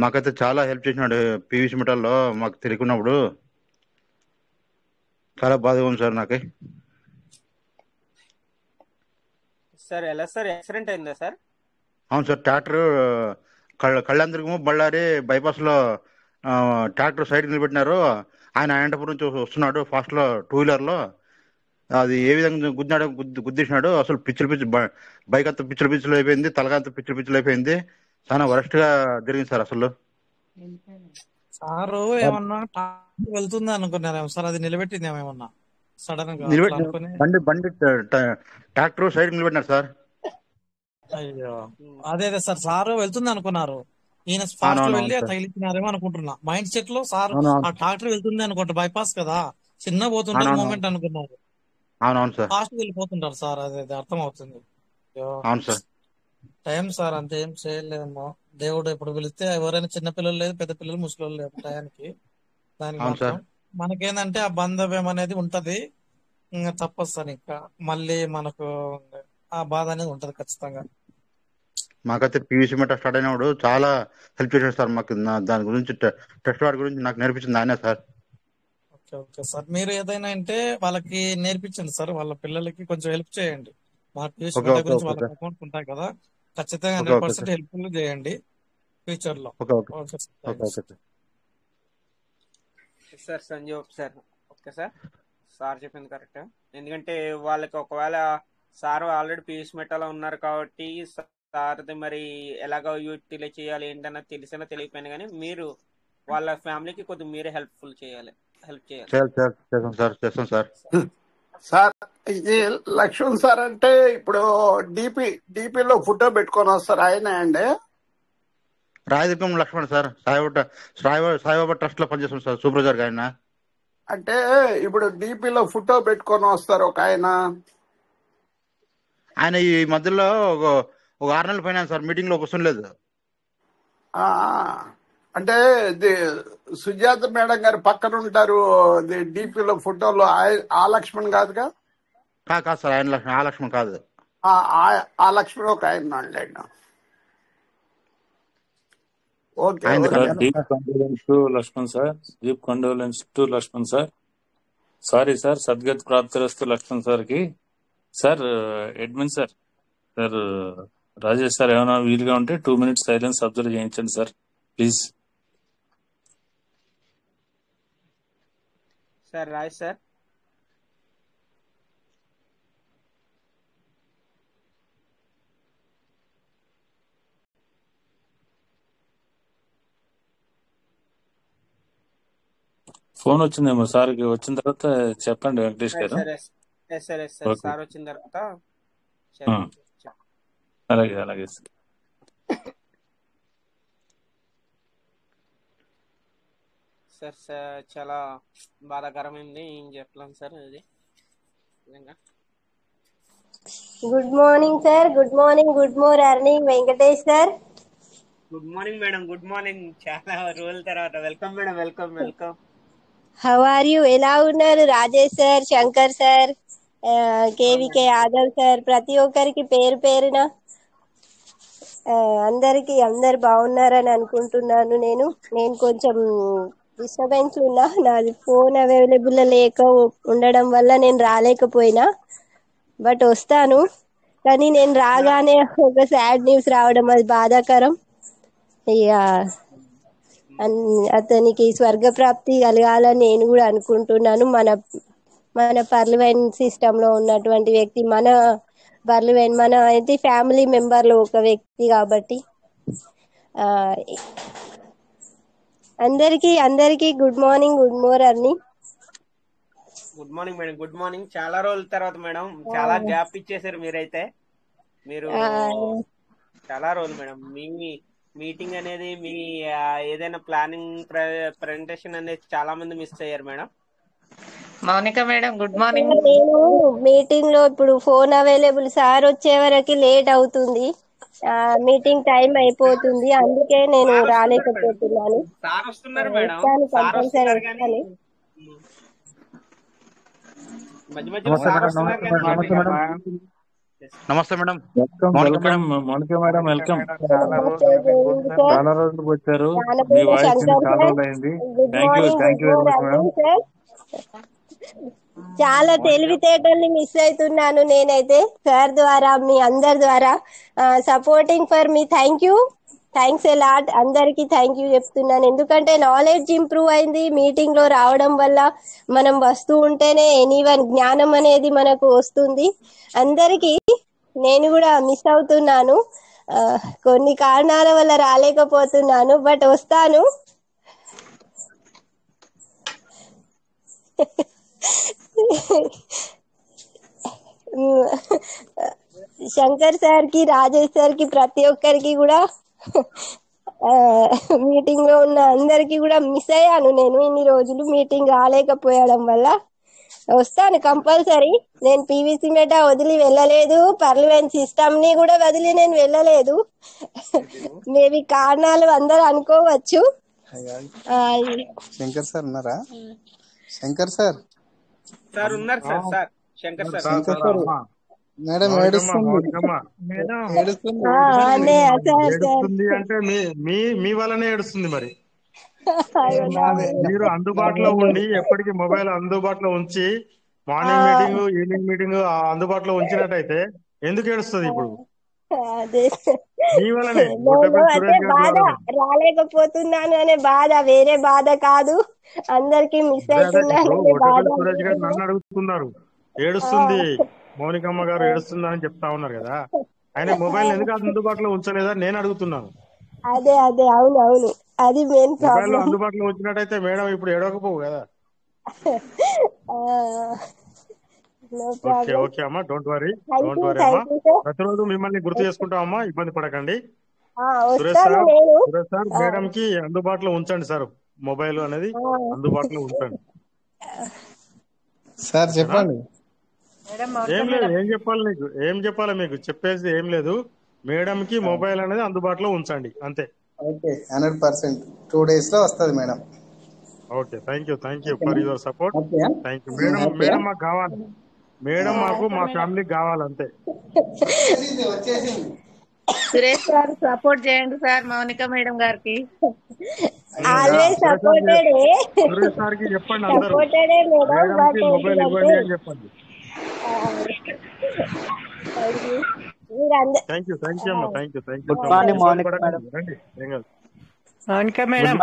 మాకైతే చాలా హెల్ప్ చేసినాడు పీవీసీ మెటల్లో. మాకు తెలియకున్నప్పుడు చాలా బాధగా ఉంది సార్ నాకు. సార్ ఎలా సార్ యాక్సిడెంట్ అయిందా సార్? అవును సార్. ట్రాక్టర్ కళ్యాణదుర్గము బళ్ళారి బైపాస్ లో ట్రాక్టర్ సైడ్ నిలబెట్టినారు. ఆయన అనంతపురం నుంచి వస్తున్నాడు ఫాస్ట్ లో 2-వీలర్ లో. అది ఏ విధంగా గుద్దేసినాడు అసలు. బైక్ అంతా పిచ్చులు అయిపోయింది, తలకంతా పిచ్చులు అయిపోయింది. చాలా వరస్ట్ గా జరిగింది సార్. అసలు సారు ఏమన్నా వెళ్తుంది అనుకున్నారేమో సార్, అది నిలబెట్టింది ఏమన్నా సడన్ గా బండి ట్రాక్టర్ సైడ్ నిలబెట్టినారు సార్. అయ్యో అదే సార్ వెళ్తుంది అనుకున్నారు, ఈయన ఫాస్ట్ లో వెళ్ళి తగిలించినారేమో అనుకుంటున్నా. మైండ్ సెట్ లో సార్ ఆ ట్రాక్టర్ వెళ్తుంది అనుకుంటా, బైపాస్ కదా, చిన్న పోతుంటారు మూమెంట్ అనుకున్నారు. అవునవును సార్. ఫాస్ట్ వెళ్ళిపోతుంటారు సార్, అదే అర్థం అవుతుంది. అవును సార్. టైం సార్ అంత ఏం చేయలేమో. దేవుడు ఇప్పుడు పిలిస్తే ఎవరైనా చిన్న పిల్లలు లేదు, పెద్ద పిల్లలు, ముసలి లేదు టయానికి. దానికి అవును మాత్రం సార్. మనకేందంటే ఆ బంధవ్యం అనేది ఉంటది. ఇంకా తప్పదు సార్. ఇంకా మళ్ళీ మనకు ఆ బాధ అనేది ఉంటది ఖచ్చితంగా. మాకైతే పీయూసీ మెట స్టార్ట్ అయినప్పుడు చాలా హెల్ప్ చేశాడు సార్. మాకు దాని గురించి టెస్ట్ వాడి గురించి నాకు నేర్పించింది ఆయనే సార్. Okay okay sir. మీరు ఏదైనా అంటే వాళ్ళకి నేర్పించండి సార్. వాళ్ళ పిల్లలకి కొంచెం హెల్ప్ చేయండి. మా పీయూసీ ఓకే మెట ఓకే గురించి ఓకే వాళ్ళకి సార్. అకౌంట్ ఉంటాయి కదా, ఖచ్చితంగా ఓకే ఓకే 100% సార్. హెల్ప్ఫుల్ చేయండి ఫ్యూచర్ లో. Okay okay okay sir, okay thank you okay sir. Sir. Sir Sanjay sir. Okay sir, sir చెప్పింది కరెక్ట్. ఎందుకంటే వాళ్ళకి ఒకవేళ సార్ ఆల్రెడీ పీయూష్ మెటాలో ఉన్నారు కాబట్టి సార్ది మరి ఎలాగో యూటిలైజ్ చేయాలి ఏంటన్నది తెలిసినా తెలియకపోయినా కానీ మీరు వాళ్ళ ఫ్యామిలీకి కొద్దిగా మీరే హెల్ప్ చేయాలి. చేస్తాం సార్, చేస్తాం సార్. సార్ ఇది లక్ష్మణ్ సార్ అంటే ఇప్పుడు డిపిలో ఫోటో పెట్టుకొని వస్తారు ఆయన అండి. రాయదుర్గం లక్ష్మణ్ సార్, సాయిబాబా ట్రస్ట్ లో పనిచేస్తాం సార్, సూపర్వైజర్ ఆయన. అంటే ఇప్పుడు డిపిలో ఫోటో పెట్టుకొని వస్తారు ఒక ఆయన ఈ మధ్యలో ఒక 6 నెలల పైన సార్ మీటింగ్ లో కూర్చోలేదు. అంటే సుజాత మేడం గారు పక్కన ఉంటారు డిపిలో ఫోటోలో. ఆ లక్ష్మణ్ కాదుగా? కాదు సార్, ఆయన లక్ష్మణ్, ఆ లక్ష్మణ్ కాదు. ఆ లక్ష్మణ్ ఒక ఆయన అండి. Okay sir, deep condolence to Laxman sir. Deep condolence to Laxman sir. Sorry sir, సద్గతి ప్రాప్తిరస్తు లక్ష్మణ్ సార్ కి. Sir admin sir, sir Rajesh sir ఏమైనా వీలుగా ఉంటే 2 minutes సైలెన్స్ అబ్జర్వ్ చేయించండి sir please. Sir Rajesh sir. Phone వచ్చిందేమో సార్కి, వచ్చిన తర్వాత చెప్పండి వెంకటేష్ గారు. ఓకే, సార్ వచ్చిన తర్వాత అలాగే అలాగే సార్. సార్ చాలా బాధాకరమైంది, ఏం చెప్పలేం సార్ ఇది. Good morning sir. Good morning, good morning Venkatesh sir. Good morning madam, good morning. చాలా రోజుల తర్వాత welcome madam, welcome welcome. How are you? ఎలా ఉన్నారు Rajesh sir, Shankar sir, KVK Yadav sir, ప్రతి ఒక్కరికి పేరు పేరున అందరు బాగున్నారని అనుకుంటున్నాను. నేను కొంచెం డిస్టర్బెన్స్ ఉన్నా, నాది ఫోన్ అవైలబుల్ లేక ఉండడం వల్ల నేను రాలేకపోయినా, బట్ వస్తాను. కానీ నేను రాగానే ఒక సాడ్ న్యూస్ రావడం అది బాధాకరం. ఇక అతనికి స్వర్గప్రాప్తి కలగాలని నేను కూడా అనుకుంటున్నాను. మన పార్లమెంట్ సిస్టమ్ లో ఉన్నటువంటి వ్యక్తి, మన అయితే ఫ్యామిలీ మెంబర్ లో ఒక వ్యక్తి కాబట్టి అందరికి good morning, good morning. Good morning madam, good morning. చాలా రోజుల తర్వాత మేడం, చాలా గ్యాప్ ఇచ్చేసారు మీరైతే. మీరు చాలా రోజులు మేడం. మీ మీటింగ్ అనేది, మీ ఏదైనా ప్లానింగ్ ప్రెజెంటేషన్ అనేది చాలా మంది మిస్ అయ్యారు madam. Mounika madam, good morning. నేను మీటింగ్ లో ఇప్పుడు ఫోన్ అవైలబుల్, సార్ వచ్చే వరకు లేట్ అవుతుంది, మీటింగ్ టైం అయిపోతుంది, అందుకే నేను రాలేకపోతున్నాను. వస్తాను, కంపల్సరీ వస్తాను. నమస్తే madam. Welcome Mounika madam, welcome. చాలా రోజులకు వచ్చారు, మీ వాయిస్ చాలా రోజులు అయింది. Thank you very much madam. చాలా తెలివితేటల్ని మిస్ అవుతున్నాను నేనైతే సార్ ద్వారా, మీ అందరి ద్వారా. Supporting for me, thanks a lot. అందరికి థ్యాంక్ యూ చెప్తున్నాను, ఎందుకంటే నాలెడ్జ్ ఇంప్రూవ్ అయింది మీటింగ్ లో రావడం వల్ల. మనం వస్తూ ఉంటేనే ఎనీవన్ జ్ఞానం అనేది మనకు వస్తుంది. అందరికి నేను కూడా మిస్ అవుతున్నాను, కొన్ని కారణాల వల్ల రాలేకపోతున్నాను, బట్ వస్తాను. శంకర్ సార్ కి, రాజేష్ సార్ కి, ప్రతి ఒక్కరికి కూడా మీటింగ్ లో ఉన్న అందరికి కూడా మిస్ అయ్యాను నేను. ఇన్ని రోజులు మీటింగ్ రాలేకపోయడం వల్ల వస్తాను కంపల్సరీ. నేను పీవీసీ మెట వదిలి వెళ్ళలేదు, పర్లిమెంట్ సిస్టమ్ ని కూడా వదిలి నేను వెళ్ళలేదు. మేబీ కారణాలు అందరూ అనుకోవచ్చు. శంకర్ సార్ ఉన్నారా? శంకర్ సార్ సార్ ఉన్నారు sir. Sir Shankar sir Shankar sir madam ఏడుస్తుంది అంటే మీ వల్లనే ఏడుస్తుంది. మరి మీరు అందుబాటులో ఉండి ఎప్పటికీ మొబైల్ అందుబాటులో ఉంచి మార్నింగ్ మీటింగ్ ఈవినింగ్ మీటింగ్ అందుబాటులో ఉంచినట్టయితే ఎందుకు ఏడుస్తుంది ఇప్పుడు? మీ వల్లనే అంటే బాధ రాలేకపోతున్నాను అనే బాధ, వేరే బాధ కాదు. అందరికి మిస్ అవుతున్నాను సురేష్ గారు నన్ను అడుగుతున్నారు, ఏడుస్తుంది మౌనికమ్మ గారు ఏడుస్తుందా అని చెప్తా ఉన్నారు కదా. ఆయన మొబైల్ ఎందుకు అందుబాటులో ఉంచలేదా నేను అడుగుతున్నాను. అదే అదే అవును అవును, అది మెయిన్ మొబైల్ అందుబాటులో ఉంచినట్టయితే మేడం ఇప్పుడు ఏడవకపోవు కదా. ఓకే ఓకే అమ్మా, డోంట్ వరీ అమ్మా. ప్రతిరోజు మిమ్మల్ని గుర్తు చేసుకుంటామమ్మా, ఇబ్బంది పడకండి. సురేష్ సార్ మేడం కి అందుబాటులో ఉంచండి సార్, మొబైల్ అనేది అందుబాటులో ఉంచండి సార్. చెప్పండి. ఏం లేదు, ఏం చెప్పాలి మీకు చెప్పేసి ఏం లేదు. మేడం కి మొబైల్ అనేది అందుబాటులో ఉంచండి అంతే. ఓకే 100% 2 days లో వస్తుంది madam. Okay, thank you for your support. Thank you madam మాకు కావాలి, మేడం మాకు మా ఫ్యామిలీకి కావాలంతే. సురేష్ సార్ సపోర్ట్ చేయండి సార్ మౌనిక మేడం గారికి. సురేష్ సార్కి చెప్పండి, అందరూ మేడంకి మొబైల్ ఇవ్వండి అని చెప్పండి. థ్యాంక్ యూ అమ్మా, థ్యాంక్ యూ. రండి మౌనిక మేడం.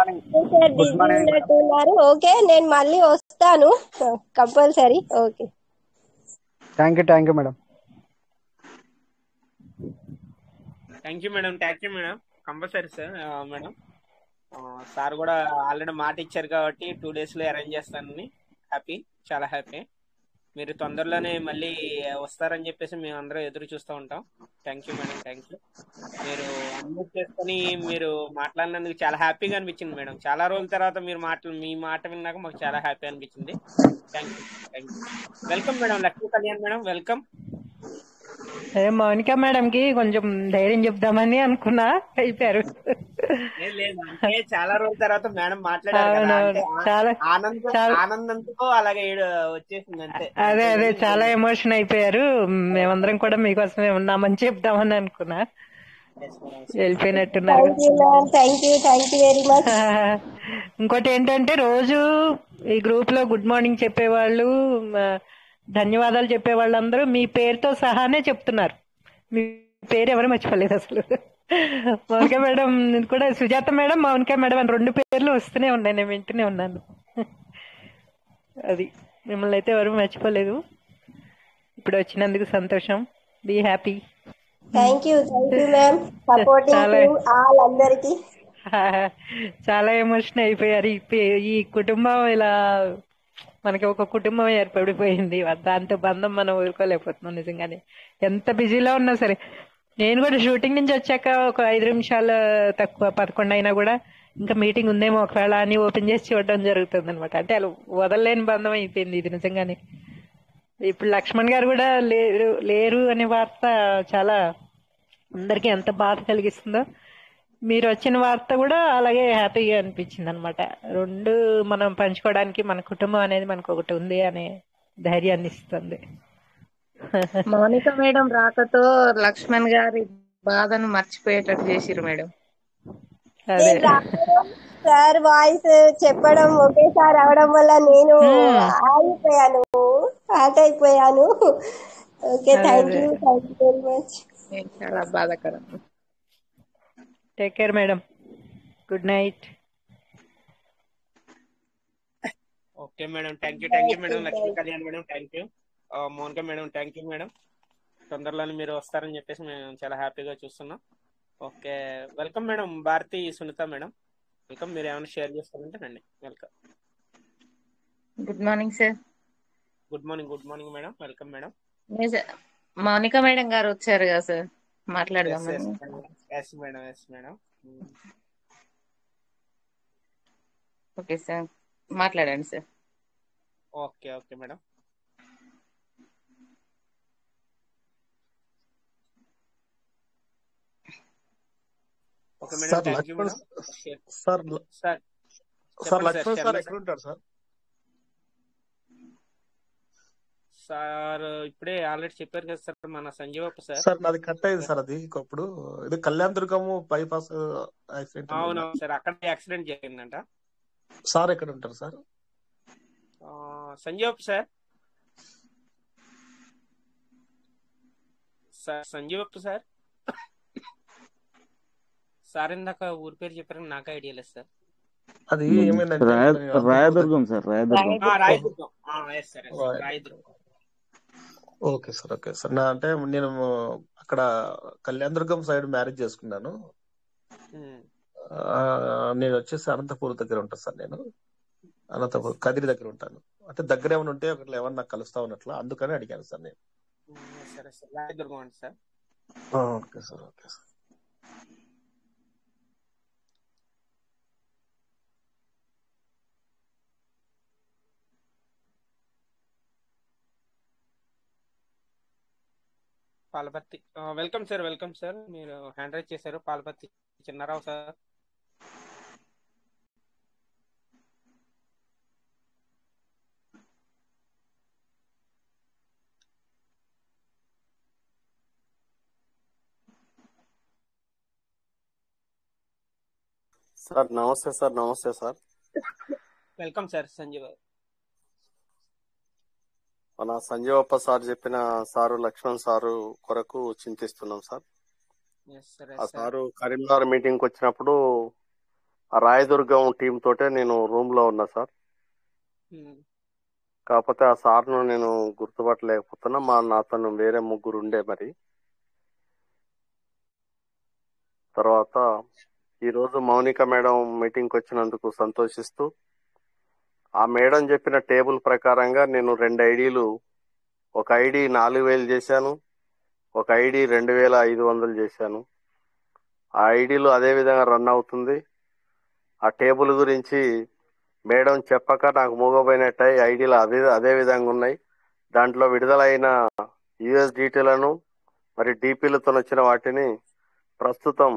ఓకే, నేను మళ్ళీ వస్తాను compulsory. Okay, thank you madam. Thank you madam compulsory sir. Madam sir కూడా ఆల్రెడీ మాట ఇచ్చారు కాబట్టి 2 days లో అరేంజ్ చేస్తానని. హ్యాపీ, చాలా హ్యాపీ. మీరు తొందరలోనే మళ్ళీ వస్తారని చెప్పేసి మేము అందరం ఎదురు చూస్తూ ఉంటాం. Thank you madam, thank you. మీరు అన్మ్యూట్ చేసుకొని మీరు మాట్లాడినందుకు చాలా హ్యాపీగా అనిపించింది మేడం. చాలా రోజుల తర్వాత మీ మాట విన్నాక మాకు చాలా హ్యాపీ అనిపించింది. Thank you. Welcome madam, Lakshmi Kalyan madam, welcome. Mounika madam కి కొంచెం ధైర్యం చెప్దామని అనుకున్నా, అయిపోయారు. లేదు అంటే చాలా రోజుల తర్వాత మేడం మాట్లాడారు, ఆనందంతో అలాగే వచ్చేసింది అంతే. అదే చాలా ఎమోషన్ అయిపోయారు. మేమందరం కూడా మీకోసమే ఉన్నామని చెప్దామని అనుకున్నా, వెళ్ళిపోయినట్టున్నారు. ఇంకోటి ఏంటంటే రోజు ఈ గ్రూప్ లో గుడ్ మార్నింగ్ చెప్పేవాళ్ళు, ధన్యవాదాలు చెప్పే వాళ్ళందరూ మీ పేరుతో సహానే చెప్తున్నారు. మీ పేరు ఎవరు మర్చిపోలేదు అసలు. మౌనిక మేడం కూడా, సుజాత మేడం, మౌనిక మేడం అని 2 పేర్లు వస్తూనే ఉన్నాయి, నేను వింటూనే ఉన్నాను. అది మిమ్మల్ని అయితే ఎవరు మర్చిపోలేదు. ఇప్పుడు వచ్చినందుకు సంతోషం. Be happy. చాలా ఎమోషన్ అయిపోయారు. ఈ కుటుంబం ఇలా మనకి ఒక కుటుంబం ఏర్పడిపోయింది, దాంతో బంధం మనం ఊరుకోలేకపోతున్నాం నిజంగానే. ఎంత బిజీలో ఉన్నా సరే, నేను కూడా షూటింగ్ నుంచి వచ్చాక ఒక 5 నిమిషాలు తక్కువ 11 అయినా కూడా ఇంకా మీటింగ్ ఉందేమో ఒకవేళ అని ఓపెన్ చేసి చూడడం జరుగుతుంది అనమాట. అంటే అలా వదలలేని బంధం అయిపోయింది ఇది నిజంగానే. ఇప్పుడు లక్ష్మణ్ గారు కూడా లేరు అనే వార్త చాలా అందరికి ఎంత బాధ కలిగిస్తుందో, మీరు వచ్చిన వార్త కూడా అలాగే హ్యాపీగా అనిపించింది అనమాట. 2 మనం పంచుకోవడానికి మన కుటుంబం అనేది మనకు ఒకటి ఉంది అనే ధైర్యాన్ని ఇస్తుంది. మౌనిక మేడం రాకతో లక్ష్మణ్ గారి బాధను మర్చిపోయేటట్టు చేసిరు మేడం. సార్ వాయిస్ చెప్పడం ఒకేసారి అవడం వల్ల నేను ఆగిపోయాను, హార్ట్ అయిపోయాను. Okay, thank you very much. చాలా బాధాకరం. Take care madam, good night. Okay madam, thank you madam. Lakshmi Kalyan madam thank you. Mounika madam thank you madam. తొందరలోనే మీరు వస్తారని చెప్పేసి మేము చాలా హ్యాపీగా చూస్తున్నాం. Okay, welcome madam. Bharathi Sunitha madam welcome. మీరు ఏమైనా షేర్ చేస్తారంటే రండి. Welcome. Good morning sir. Good morning madam. Welcome madam. Mounika madam గారు వచ్చారు కదా సార్, మాట్లాడదాం. మేడం ఓకే సార్, మాట్లాడండి sir. Okay madam. Okay madam, sir thank you Laxman madam. Sir sir sir చెప్పండి సార్. లక్ష్మణ్ సార్ శర్మ ఎక్కడ సార్. ఉంటారు సార్? సార్ ఇప్పుడే already చెప్పారు కదా సార్ మన సంజీవప్ప సార్. సార్ నాది కట్ అయింది సార్. అది ఇప్పుడు ఇది కళ్యాణ దుర్గము బైపాస్ యాక్సిడెంట్ అవునవును సార్, అక్కడ యాక్సిడెంట్ జరిగిందంట. సార్ ఎక్కడ ఉంటారు sir? Sanjeevappa sir. Sir Sanjeevappa sir. Sir ఇందాక ఊరి పేరు చెప్పారని నాకు ఐడియా లేదు సార్. అది ఏమైందంటే Rayadurgam sir, Rayadurgam. Rayadurgam. Yes sir, Rayadurgam. Okay sir, okay sir. అంటే నేను అక్కడ కళ్యాణదుర్గం సైడ్ మ్యారేజ్ చేసుకున్నాను. నేను వచ్చేసి అనంతపూర్ దగ్గర ఉంటాను సార్. నేను అనంతపూర్ కదిరి దగ్గర ఉంటాను. అంటే దగ్గర ఏమైనా ఉంటే ఒకటి ఏమన్నా నాకు కలుస్తా ఉన్నట్లు, అందుకని అడిగాను సార్ నేను. సరే సార్, రాయదుర్గం అండి sir. Okay sir, okay sir. Palapatti. Welcome sir, welcome sir. మీరు హ్యాండ్ రైజ్ చేశారు. పాలపత్తి చిన్నారావు సార్. సార్ నమస్తే సార్. నమస్తే సార్. Welcome sir Sanjeev. మన సంజీవప్ప సార్ చెప్పిన సారు లక్ష్మణ్ సారు కొరకు చింతిస్తున్నాం సార్. ఆ సారు కరీంనగర్ మీటింగ్ కి వచ్చినప్పుడు ఆ రాయదుర్గం టీం తోటే నేను రూమ్ లో ఉన్నా సార్. కాకపోతే ఆ సార్ను నేను గుర్తుపట్టలేకపోతున్నా. నాతో వేరే ముగ్గురు ఉండే. మరి తర్వాత ఈ రోజు మౌనిక మేడం మీటింగ్ కి వచ్చినందుకు సంతోషిస్తూ, ఆ మేడం చెప్పిన టేబుల్ ప్రకారంగా నేను 2 ఐడీలు, ఒక ఐడి 4000 చేశాను, ఒక ఐడి 2500 చేశాను. ఆ ఐడీలు అదే విధంగా రన్ అవుతుంది. ఆ టేబుల్ గురించి మేడం చెప్పక నాకు మూగపోయినట్టాయి. ఐడీలు అదే విధంగా ఉన్నాయి. దాంట్లో విడుదలైన USDTలను మరి DPలతో వచ్చిన వాటిని ప్రస్తుతం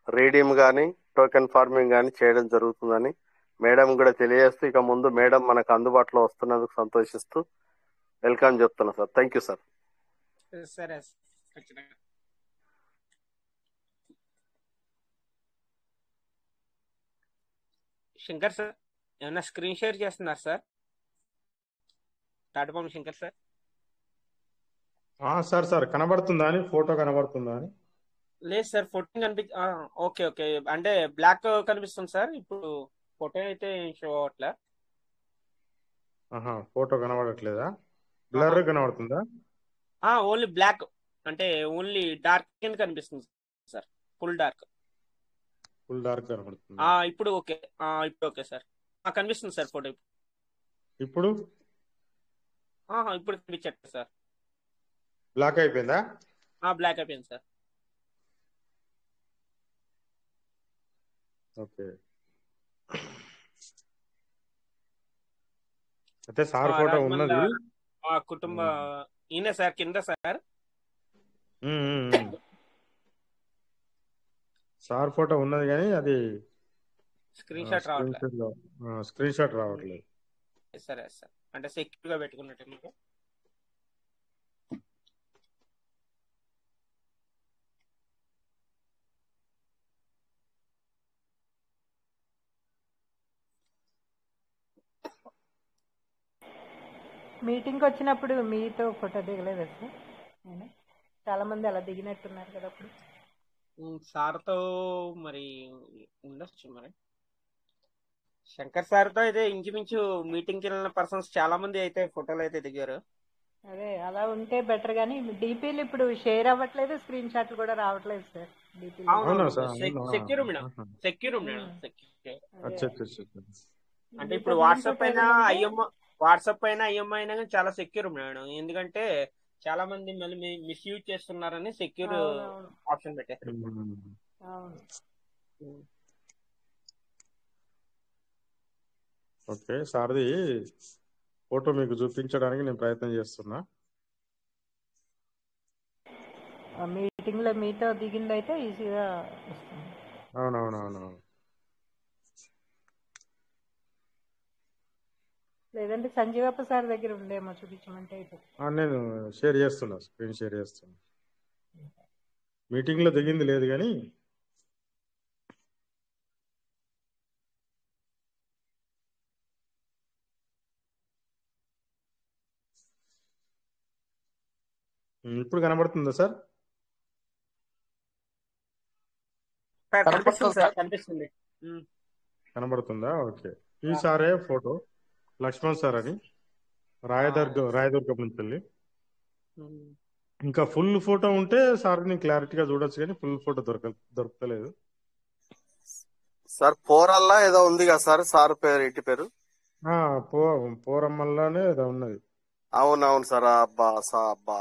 రీడీమ్ గాని టోకెన్ ఫార్మింగ్ గాని చేయడం జరుగుతుందని మేడం కూడా తెలియజేస్తూ, ఇక ముందు మేడం మనకు అందుబాటులో వస్తున్నందుకు సంతోషిస్తూ వెల్కమ్ చెప్తున్నా సార్. Thank you sir. సరే. శంకర్ సార్ ఏమన్నా స్క్రీన్ షేర్ చేస్తున్నారు సార్? తాటిపాము శంకర్ సార్. సార్ కనబడుతుందా అని, ఫోటో కనబడుతుందా అని? లేదు సార్, ఫోటో ఓకే ఓకే, అంటే బ్లాక్ కనిపిస్తుంది సార్. ఇప్పుడు ఫోటో అయితే షో అవట్లే. ఫోటో కనబడట్లేదా? బ్లర్ కనబడుతుందా? ఓన్లీ బ్లాక్, అంటే ఓన్లీ డార్క్ కింద కనిపిస్తుంది sir. Full dark. Full dark కనబడుతుంది. ఇప్పుడు ఓకే. ఇప్పుడు ఓకే సార్, కనిపిస్తుంది సార్ ఫోటో. ఇప్పుడు ఇప్పుడు కనిపించట్లేదు సార్. బ్లాక్ అయిపోయిందా? బ్లాక్ అయిపోయింది సార్. ఓకే. అయితే సార్ ఫోటో ఉన్నది. కుటుంబ ఈయన సార్ కింద సార్. సార్ ఫోటో ఉన్నది కానీ అది స్క్రీన్ షాట్ రావట్లేదు. సరే సార్, అంటే సెక్యూర్ గా పెట్టుకున్నట్టు మీకు. మీటింగ్కి వచ్చినప్పుడు మీతో ఫోటో దిగలేదు సార్? చాలా మంది అలా దిగినట్టున్నారు కదా అప్పుడు. సార్తో మరి ఉండొచ్చు. మరి శంకర్ సార్తో అయితే ఇంచుమించు మీటింగ్కి వెళ్ళిన పర్సన్స్ చాలా మంది అయితే ఫోటోలు అయితే దిగారు. అదే అలా ఉంటే బెటర్ గానీ డీపీలు ఇప్పుడు షేర్ అవ్వట్లేదు, స్క్రీన్ షాట్లు కూడా రావట్లేదు sir. Secure madam, secure madam, అంటే ఇప్పుడు వాట్సాప్ పైన ఐఎంఐ అయినా కానీ చాలా సెక్యూర్ మేడం. ఎందుకంటే చాలా మంది మళ్ళీ మిస్యూజ్ చేస్తున్నారని సెక్యూర్ ఆప్షన్ పెట్టారు. ఓకే, సార్ది ఫోటో మీకు చూపించడానికి నేను ప్రయత్నం చేస్తున్నా. మీటింగ్ లో మీతో దిగింది అయితే ఈజీగా వస్తుంది. అవునవునవును. లేదంటే సంజీవప్ప సార్ దగ్గర ఉండేమో చూపించమంటే అయితే. నేను షేర్ చేస్తున్నా, స్క్రీన్ షేర్ చేస్తున్నా. మీటింగ్ లో దిగింది లేదు కానీ ఇప్పుడు కనబడుతుందా సార్? కనిపిస్తుంది సార్, కనిపిస్తుంది. కనబడుతుందా? ఓకే. ఈ సారే ఫోటో లక్ష్మణ్ సార్ అని రాయదుర్గం నుంచి వెళ్ళి. ఇంకా ఫుల్ ఫోటో ఉంటే సార్ని క్లారిటీగా చూడొచ్చు కానీ ఫుల్ ఫోటో దొరకలేదు సార్. పోరల్లా ఏదో ఉంది కదా సార్, సార్ పేరు ఇంటి పేరు పోరమ్మల్లానే ఏదో ఉన్నది. అవునవును సార్. అబ్బా అబ్బా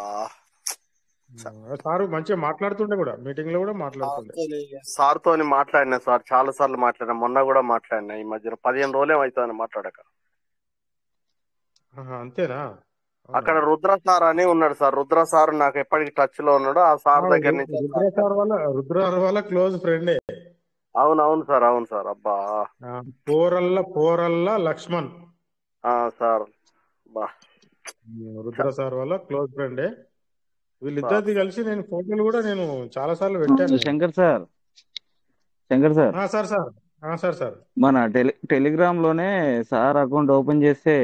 సార్ మంచిగా మాట్లాడుతుండే కూడా, మీటింగ్ లో కూడా మాట్లాడుతుండే. సార్ తోని మాట్లాడినా సార్, చాలా సార్లు మాట్లాడినా, మొన్న కూడా మాట్లాడినా. ఈ మధ్యన 15 రోజులు అవుతుంది మాట్లాడాక. అంతేనా? అక్కడ రుద్ర సార్ అని ఉన్నాడు సార్. రుద్ర సార్ నాకు ఎప్పటికి టచ్ లో ఉన్నాడు. ఆ సార్ దగ్గర నుంచి రుద్ర వాళ్ళ క్లోజ్ ఫ్రెండే. అవునవును సార్, అవును సార్. అబ్బా పోరల్ల లక్ష్మణ్ సార్. రుద్ర సార్ వాళ్ళ క్లోజ్ ఫ్రెండే. వీళ్ళిద్దరిది కలిసి నేను ఫోటోలు కూడా నేను చాలా సార్లు పెట్టాను. శంకర్ సార్ సార్ మన టెలిగ్రామ్ లోనే సార్ అకౌంట్ ఓపెన్ చేస్తే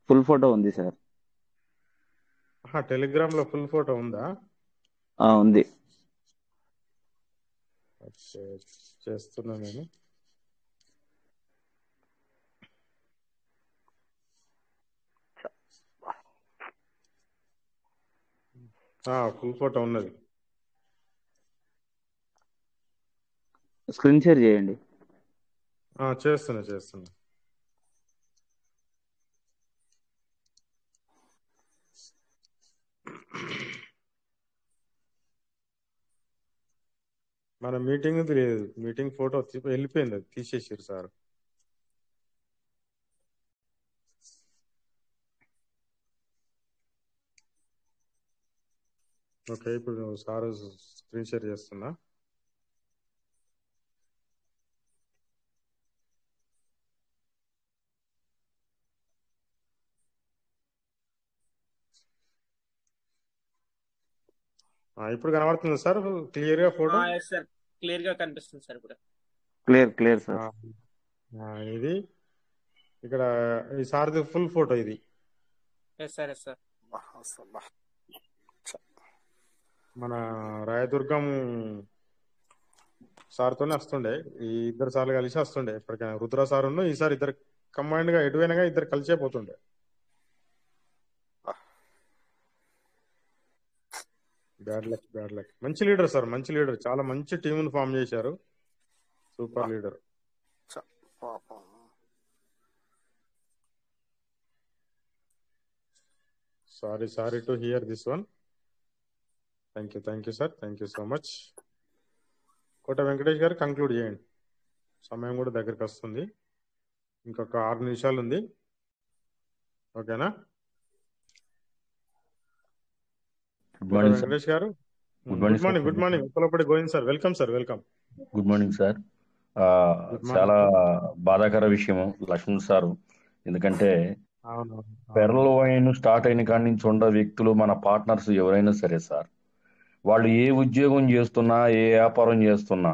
ఫుల్ ఫోటో ఉంది సార్. టెలిగ్రామ్ లో ఫుల్ ఫోటో ఉందా? ఉంది. చేస్తున్నా నేను. ఫుల్ ఫోటో ఉన్నది. స్క్రీన్ షేర్ చేయండి. చేస్తున్నా. మన మీటింగ్ లేదు, మీటింగ్ ఫోటో వెళ్ళిపోయింది, అది తీసేసారు సార్. ఓకే, ఇప్పుడు సార్ స్క్రీన్ షేర్ చేస్తున్నా. ఇప్పుడు కనబడుతుంది సార్ క్లియర్ గా ఫోటో? సార్ క్లియర్ గా కనిపిస్తుంది సార్ ఇప్పుడు. Clear sir. ఇది ఇక్కడ ఈ సార్ది ఫుల్ ఫోటో ఇది. సార్ మన రాయదుర్గం సార్ తోనే వస్తుండే, ఈ ఇద్దరు సార్లు కలిసి వస్తుండే ఎప్పటికైనా. రుద్ర సార్ ఈసారి ఇద్దరు కంబైన్డ్ గా ఎటువైనగా ఇద్దరు కలిసే పోతుండే. Bad luck. మంచి లీడర్ సార్, మంచి లీడర్. చాలా మంచి టీమును ఫామ్ చేశారు. Super leader. Sorry to hear this one. Thank you sir, thank you so much. Kota Venkatesh గారు కంక్లూడ్ చేయండి, సమయం కూడా దగ్గరికి వస్తుంది. ఇంకొక 6 నిమిషాలు ఉంది. ఓకేనా? వెంకటేష్ గారు good morning. Uppalapudi Govind sir, welcome sir. Welcome. Good morning sir. చాలా బాధాకర విషయం లక్ష్మణ్ సారు. ఎందుకంటే పెరల్ వైన్ స్టార్ట్ అయిన కాడి నుంచి ఉన్న వ్యక్తులు మన పార్ట్నర్స్ ఎవరైనా సరే సార్, వాళ్ళు ఏ ఉద్యోగం చేస్తున్నా, ఏ వ్యాపారం చేస్తున్నా,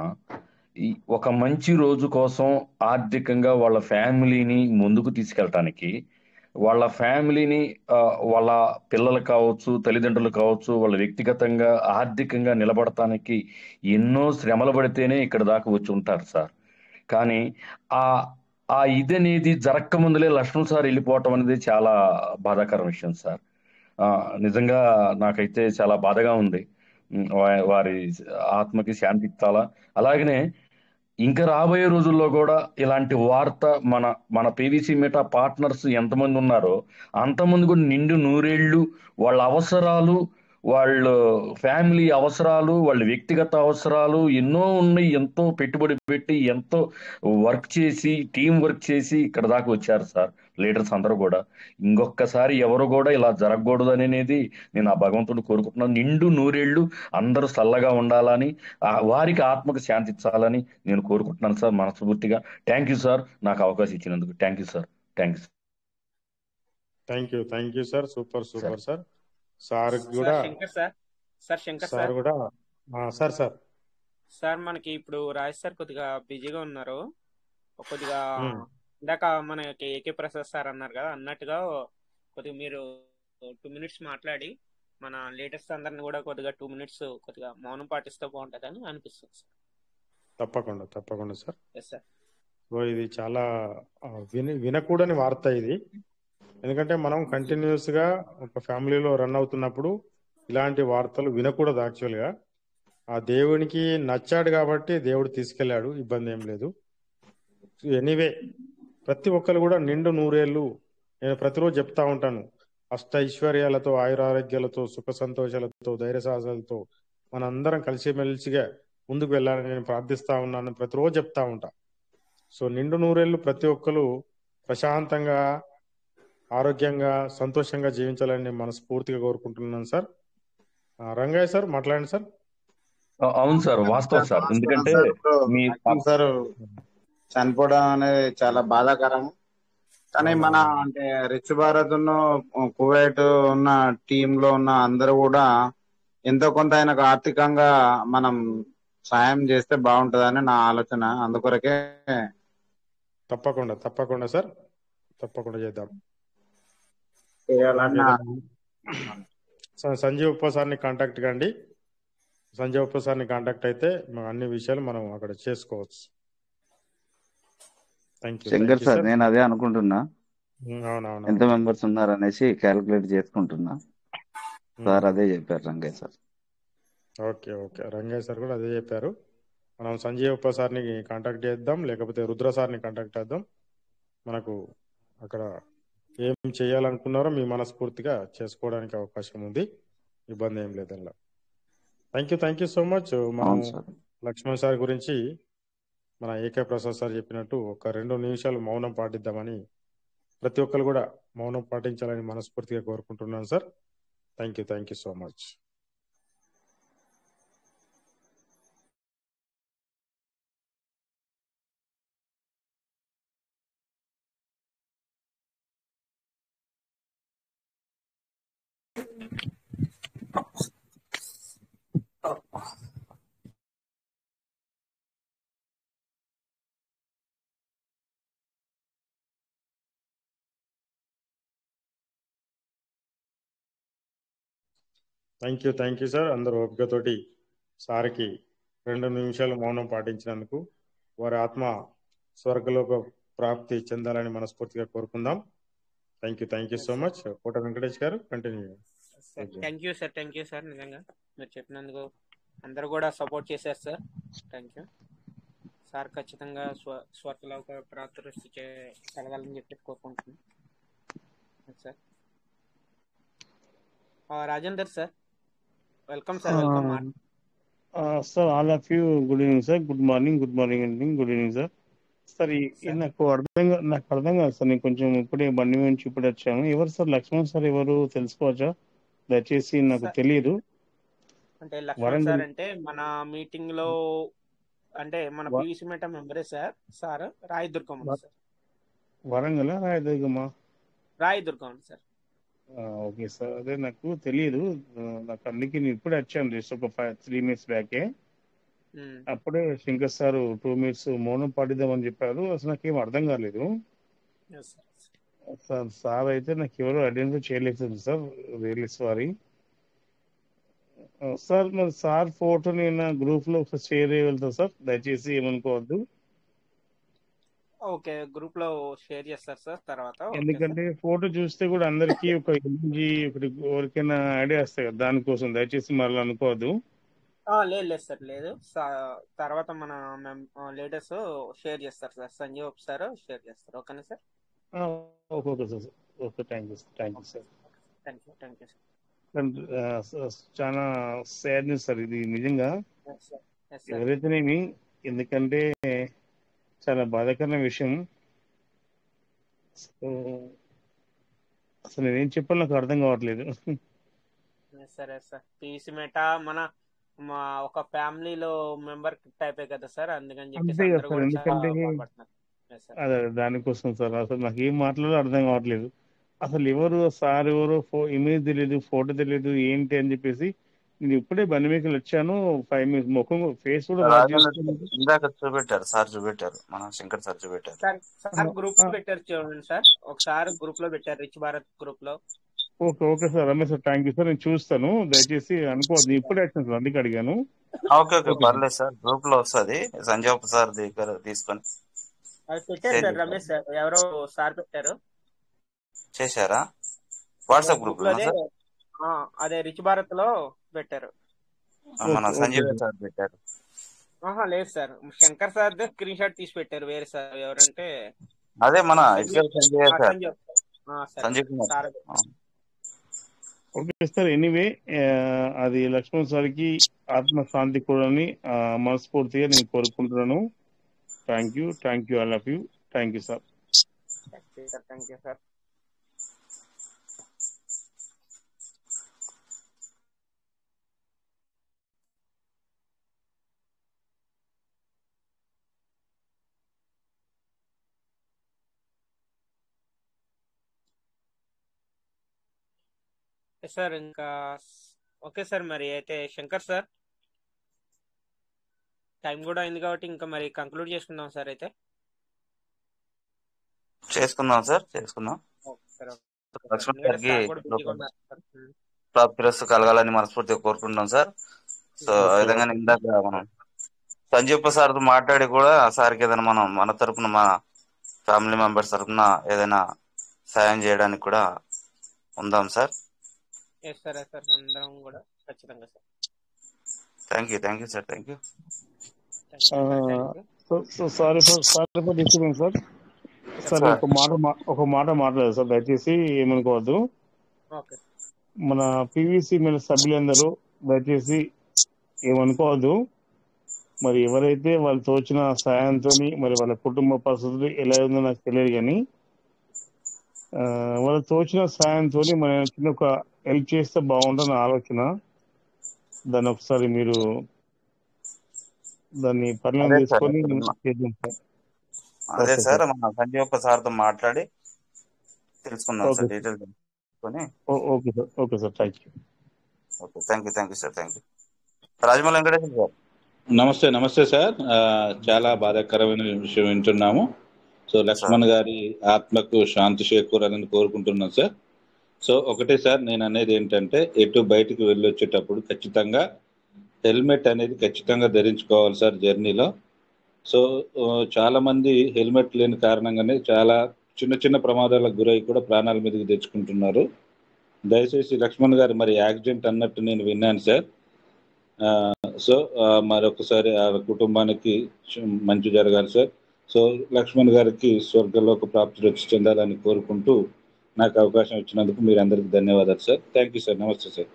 ఒక మంచి రోజు కోసం ఆర్థికంగా వాళ్ళ ఫ్యామిలీని ముందుకు తీసుకెళ్ళటానికి, వాళ్ళ ఫ్యామిలీని వాళ్ళ పిల్లలు కావచ్చు, తల్లిదండ్రులు కావచ్చు, వాళ్ళ వ్యక్తిగతంగా ఆర్థికంగా నిలబడటానికి ఎన్నో శ్రమలు పడితేనే ఇక్కడ దాకా వచ్చి ఉంటారు సార్. కానీ ఆ ఇది అనేది జరక్క ముందులే లక్ష్మణ్ సార్ వెళ్ళిపోవటం అనేది చాలా బాధాకర విషయం సార్. నిజంగా నాకైతే చాలా బాధగా ఉంది. వారి ఆత్మకి శాంతి ఇస్తాలా. అలాగనే ఇంకా రాబోయే రోజుల్లో కూడా ఇలాంటి వార్త మన పీవీసీ మీటా పార్ట్నర్స్ ఎంతమంది ఉన్నారో అంతమంది కూడా నిండు నూరేళ్లు వాళ్ళ అవసరాలు, వాళ్ళు ఫ్యామిలీ అవసరాలు, వాళ్ళ వ్యక్తిగత అవసరాలు ఎన్నో ఉన్నాయి. ఎంతో పెట్టుబడి పెట్టి, ఎంతో వర్క్ చేసి, టీం వర్క్ చేసి ఇక్కడ దాకా వచ్చారు సార్ లీడర్స్ అందరూ కూడా. ఇంకొకసారి ఎవరు కూడా ఇలా జరగకూడదు అనేది నేను ఆ భగవంతుడు కోరుకుంటున్నాను. నిండు నూరేళ్లు అందరూ చల్లగా ఉండాలని, వారికి ఆత్మకు శాంతి ఇచ్చాలని నేను కోరుకుంటున్నాను సార్ మనస్ఫూర్తిగా. థ్యాంక్ యూ సార్, నాకు అవకాశం ఇచ్చినందుకు. Thank you sir. Thank you sir. Super sir. Sir కూడా సార్ కూడా సార్ సార్ మనకి ఇప్పుడు రాజ్ సార్ కొద్దిగా బిజీగా ఉన్నారు. కొద్దిగా ఇందాక మనకి ఏకే ప్రసాద్ సార్ అన్నారు కదా, అన్నట్టుగా కొద్దిగా మీరు 2 minutes మాట్లాడి మన లేటెస్ట్ అందరిని కూడా కొద్దిగా 2 minutes కొద్దిగా మౌనం పాటిస్తే బాగుంటుందని అనిపిస్తుంది సార్. తప్పకుండా సార్. సార్ ఇది చాలా వినకూడని వార్త ఇది. ఎందుకంటే మనం కంటిన్యూస్ గా ఒక ఫ్యామిలీలో రన్ అవుతున్నప్పుడు ఇలాంటి వార్తలు వినకూడదు. యాక్చువల్గా ఆ దేవునికి నచ్చాడు కాబట్టి దేవుడు తీసుకెళ్లాడు, ఇబ్బంది ఏం లేదు. ఎనీవే ప్రతి ఒక్కరు కూడా నిండు నూరేళ్లు, నేను ప్రతిరోజు చెప్తా ఉంటాను, అష్ట ఐశ్వర్యాలతో, ఆయురారోగ్యాలతో, సుఖ సంతోషాలతో, ధైర్య సాహసాలతో మనందరం కలిసిమెలిసిగా ముందుకు వెళ్ళాలని నేను ప్రార్థిస్తా ఉన్నాను, ప్రతిరోజు చెప్తా ఉంటా. సో నిండు నూరేళ్లు ప్రతి ఒక్కరు ప్రశాంతంగా, ఆరోగ్యంగా, సంతోషంగా జీవించాలని నేను మనస్ఫూర్తిగా కోరుకుంటున్నాను సార్. రంగయ్య సార్ మాట్లాడండి సార్. అవును సార్, వాస్తవం సార్. ఎందుకంటే సార్ చనిపోవడం అనేది చాలా బాధాకరం. కానీ మన అంటే రిచ్ భారత్ కువైట్ ఉన్న టీమ్ లో ఉన్న అందరూ కూడా ఎంతో కొంత ఆయనకు ఆర్థికంగా మనం సాయం చేస్తే బాగుంటదని నా ఆలోచన. అందుకొరకే తప్పకుండా సార్, తప్పకుండా చేద్దాం. సంజీవ్ ఉప్ప సార్ని కాంటాక్ట్ కండి. సంజయ్ ఉప్ప సార్ని కాంటాక్ట్ అయితే అన్ని విషయాలు మనం అక్కడ చేసుకోవచ్చు. శంకర్ సార్, నేను అదే అనుకుంటున్నా, ఎంత మెంబర్స్ ఉన్నారు అనేసి క్యాలిక్యులేట్ చేసుకుంటున్నా. సార్ అదే చెప్పారు Rangaiah sir. Okay Rangaiah sir కూడా అదే చెప్పారు. మనం సంజయ్ ఉప్ప సార్ని కాంటాక్ట్ చేద్దాం, లేకపోతే రుద్ర సార్ని కాంటాక్ట్ చేద్దాం. మనకు అక్కడ ఏం చేయాలనుకున్నారో మీ మనస్ఫూర్తిగా చేసుకోవడానికి అవకాశం ఉంది, ఇబ్బంది ఏం లేదు అలా. Thank you so much. మనం లక్ష్మణ్ సార్ గురించి మన ఏకే ప్రసాద్ సార్ చెప్పినట్టు ఒక 2 నిమిషాలు మౌనం పాటిద్దామని, ప్రతి ఒక్కరు కూడా మౌనం పాటించాలని మనస్ఫూర్తిగా కోరుకుంటున్నాను sir. Thank you so much. Thank you sir. అందరూ ఓపికతోటి సార్కి 2 నిమిషాలు మౌనం పాటించినందుకు, వారి ఆత్మ స్వర్గలోక ప్రాప్తి చెందాలని మనస్ఫూర్తిగా కోరుకుందాం. Thank you so much. Kota Venkatesh గారు కంటిన్యూ. Thank you sir. నిజంగా మీరు చెప్పినందుకు అందరూ కూడా సపోర్ట్ చేశారు సార్. Thank you sir. ఖచ్చితంగా స్వర్గలోక ప్రాప్తి కలగాలని చెప్పి కోరుకుంటున్నాను sir. Rajender sir, welcome sir. Welcome sir. All of you good evening sir. Good morning అండి. Good evening sir. సార్ నాకు అర్థం కాదు సార్. నేను కొంచెం ఇప్పుడే బండి నుంచి ఇప్పుడు వచ్చాను. ఎవరు సార్ లక్ష్మణ్ సార్? ఎవరు తెలుసుకోవచ్చా? దయచేసి నాకు తెలియదు. అంటే లక్ష్మణ్ సార్ అంటే మన మీటింగ్ లో అంటే మన పీవీసీ మెటా మెంబరే సార్. రాయదుర్గం సార్. వరంగల్ రాయదుర్గమా? రాయదుర్గం సార్. ఓకే సార్, అదే నాకు తెలియదు. నాకు అందుకే నేను ఇప్పుడే వచ్చాను, జస్ట్ ఒక 3 minutes బ్యాకే. అప్పుడే శంకర్ సార్ 2 minutes మౌనం పాటిద్దామని చెప్పారు. అసలు నాకేం అర్థం కాలేదు సార్. అయితే నాకు ఎవరు ఐడెంటిఫై చేయలేదు సార్, రియల్లీ సారీ సార్. మరి సార్ ఫోటో నేను గ్రూప్ లో షేర్ చేయగలుగుతా సార్? దయచేసి ఏమనుకోవద్దు. ఓకే, గ్రూప్ లో షేర్ చేస్తారు సార్ తర్వాత. ఎందుకంటే ఫోటో చూస్తే కూడా అందరికి ఒక ఒకటి ఎవరికైనా ఐడియా వస్తాయి కదా, దానికోసం దయచేసి మళ్ళీ అనుకోవద్దు. లేదు సార్, లేదు. తర్వాత మన లీడర్స్ షేర్ చేస్తారు సార్. సంజయ్ సార్ షేర్ చేస్తారు. ఓకేనా sir? Okay sir. Okay, thank you sir. Thank you sir. చాలా సాడ్నెస్ సార్ ఇది నిజంగా. Yes sir, yes sir. ఎవరైతేనేమి, ఎందుకంటే చాలా బాధాకరమైన విషయం. సో అసలు నేనేం చెప్పాలో నాకు అర్థం కావట్లేదు. Yes sir, yes sir. PC మెటా మా ఒక ఫ్యామిలీలో మెంబర్ టైపే కదా సార్, అందుకని చెప్పేసి అంతే కదా అందరూ సార్, కూడా చాలా ఎందుకంటే బాధపడుతున్నారు. Yes sir. అదే దానికోసం సార్ అసలు నాకు ఏం మాట్లాడాలో అర్థం కావట్లేదు. అసలు ఎవరు సార్, ఎవరు ఇమేజ్ తెలియదు, ఫోటో తెలియదు, ఏంటి అని చెప్పేసి నేను ఇప్పుడే బండి మీద వచ్చాను. 5 minutes ముఖం ఫేస్ కూడా వాచ్ రాజమౌళి చేసుకున్నాను. ఇందాక చూపెట్టారు, సార్ చూపెట్టారు, మన శంకర్ సార్ చూపెట్టారు. సార్ గ్రూప్ లో పెట్టారు చూడండి సార్, ఒకసారి గ్రూప్ లో పెట్టారు, రిచ్ భారత్ గ్రూప్ లో. Okay sir, Ramesh sir, thank you sir. నేను చూస్తాను, దయచేసి అనుకోవద్దు. ఇప్పుడే వచ్చాను సార్, అందుకే అడిగాను. ఓకే ఓకే, పర్లేదు సార్, గ్రూప్ లో వస్తుంది. సంజయ్ సార్ దగ్గర తీసుకొని అది పెట్టారు సార్, రమేష్ సార్ ఎవరో సార్ పెట్టారు. చేశారా? వాట్సాప్ గ్రూప్ గ్రూప్ లో లో సార్? అదే రిచ్ భారత్ లో పెట్టారు. మన సంజయ్ సార్ పెట్టారు. లేదు sir, Shankar sir screen shot తీసి పెట్టారు. వేరే సార్ ఎవరంటే అదే మన Sanjay sir, Sanjay Kumar sir. Okay sir, anyway అది లక్ష్మణ్ సార్కి ఆత్మశాంతి కూడా మనస్ఫూర్తిగా నేను కోరుకుంటున్నాను. Thank you, I love you. Thank you sir. Thank you sir. Sir ఇంకా ఓకే సార్, మరి అయితే శంకర్ సార్ టైం కూడా అయింది కాబట్టి ఇంకా మరి కంక్లూడ్ చేసుకుందాం సార్. అయితే చేసుకుందాం సార్, చేసుకుందాం. లక్ష్మణ్ గారికి ప్రాప్తిరస్తు కలగాలని మనస్ఫూర్తిగా కోరుకుంటున్నాం సార్. సో ఆ విధంగా ఇందాక మనం సంజీవ్ సార్తో మాట్లాడి కూడా సార్కి ఏదైనా మనం మన తరపున, మన ఫ్యామిలీ మెంబర్స్ తరపున ఏదైనా సాయం చేయడానికి కూడా ఉందాం సార్. అందరం కూడా ఖచ్చితంగా sir. Thank you sir, thank you. Sorry for disturbance sir. Sir ఒక మాట మాట్లాడదు సార్, దయచేసి ఏమనుకోవద్దు. మన పివిసి మీద సభ్యులందరూ దయచేసి ఏమనుకోవద్దు. మరి ఎవరైతే వాళ్ళు తోచిన సాయంతో, మరి వాళ్ళ కుటుంబ పరిస్థితులు ఎలా ఉందో నాకు తెలియదు, కానీ వాళ్ళు తోచిన సాయంతో మన చిన్న ఒక హెల్ప్ చేస్తే బాగుంటుందని ఆలోచన. దాన్ని ఒకసారి మీరు దాన్ని పరిణామం చేసుకొని చేద్దాం సార్. అదే సార్, మన సంజయ్ సార్తో మాట్లాడి తెలుసుకుందాం సార్, డీటెయిల్స్ తెలుసుకొని. Okay sir, thank you. Okay, thank you sir, thank you. Rajamouli Venkateswara sir. నమస్తే సార్. చాలా బాధాకరమైన విషయం వింటున్నాము. సో లక్ష్మణ్ గారి ఆత్మకు శాంతి చేకూరాలని కోరుకుంటున్నాను సార్. సో ఒకటే సార్, నేను అనేది ఏంటంటే, ఎటు బయటకు వెళ్ళొచ్చేటప్పుడు ఖచ్చితంగా హెల్మెట్ అనేది ఖచ్చితంగా ధరించుకోవాలి సార్ జర్నీలో. సో చాలా మంది హెల్మెట్ లేని కారణంగానే చాలా చిన్న ప్రమాదాలకు గురై కూడా ప్రాణాల మీదకి తెచ్చుకుంటున్నారు. దయచేసి లక్ష్మణ్ గారు మరి యాక్సిడెంట్ అన్నట్టు నేను విన్నాను సార్. సో మరొకసారి ఆ కుటుంబానికి మంచి జరగాలి సార్. సో లక్ష్మణ్ గారికి స్వర్గంలోకి ప్రాప్తి వచ్చి చెందాలని కోరుకుంటూ నాకు అవకాశం ఇచ్చినందుకు మీరు అందరికి ధన్యవాదాలు సార్. Thank you sir. నమస్తే సార్.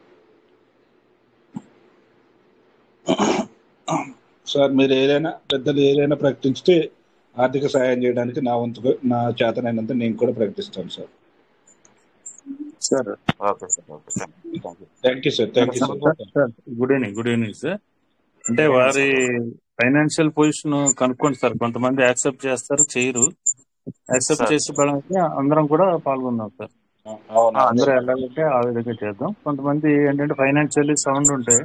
సార్ మీరు పెద్దలు ఏదైనా ప్రకటించితే ఆర్థిక సహాయం చేయడానికి నా వంతుగా, నా చేతనైనంత నేను కూడా ప్రకటిస్తాను sir. Sir thank you sir. Good evening sir. అంటే వారి ఫైనాన్షియల్ పొజిషన్ కనుక్కోండి సార్. కొంతమంది యాక్సెప్ట్ చేస్తారు, చేయరు. యాక్సెప్ట్ చేసి అందరం కూడా పాల్గొందాం సార్. అందరూ వెళ్ళాలంటే ఆ విధంగా చేద్దాం. కొంతమంది ఏంటంటే ఫైనాన్షియల్లీ సౌండ్ ఉంటే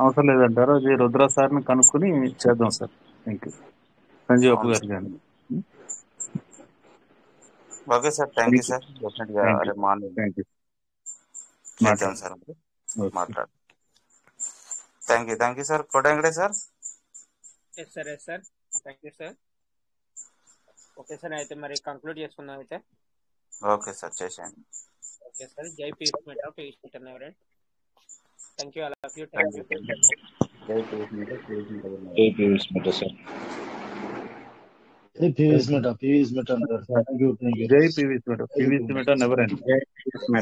అవసరం లేదంటారు. అది రుద్ర సార్ని కనుక్కొని చేద్దాం sir. Thank you. Sanjay Appu గారు కానీ. Okay sir, thank you sir. డెఫినెట్గా మార్నింగ్ చేద్దాం సార్, మాట్లాడు. Thank you sir. Kota Venkatesh sir. Sir thank you sir. Okay sir, అయితే మరి కంక్లూడ్ చేసుకుందాం అయితే. ఓకే సార్, చేసేయండి. Okay sir. జై పీస్ మీట్ ఎవరైనా. Thank you, all of you. Thank you. జై peace meet sir. PVS meta thank you జై PVS meta. PVS meta never end.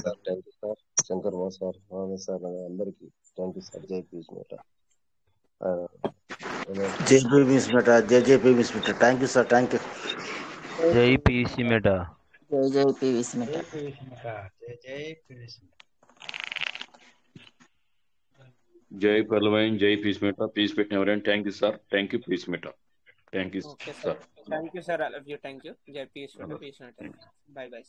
Sir thank you sir. Shankar Babu sir, మామయ్య sir, అందరికి thank you sir. జై piece మేట. జై PVS meta. జై PVS meta. Thank you sir. Thank you. జై PVC meta. జై PVS meta. జై పర్లవైన్. జై పీస్ మెటా. పీస్ పెట్టిన ఎవరైనా thank you sir. Thank you peace meta. Thank you okay sir. Sir. Thank you sir. I love you. Thank you. జై piece meta. By by.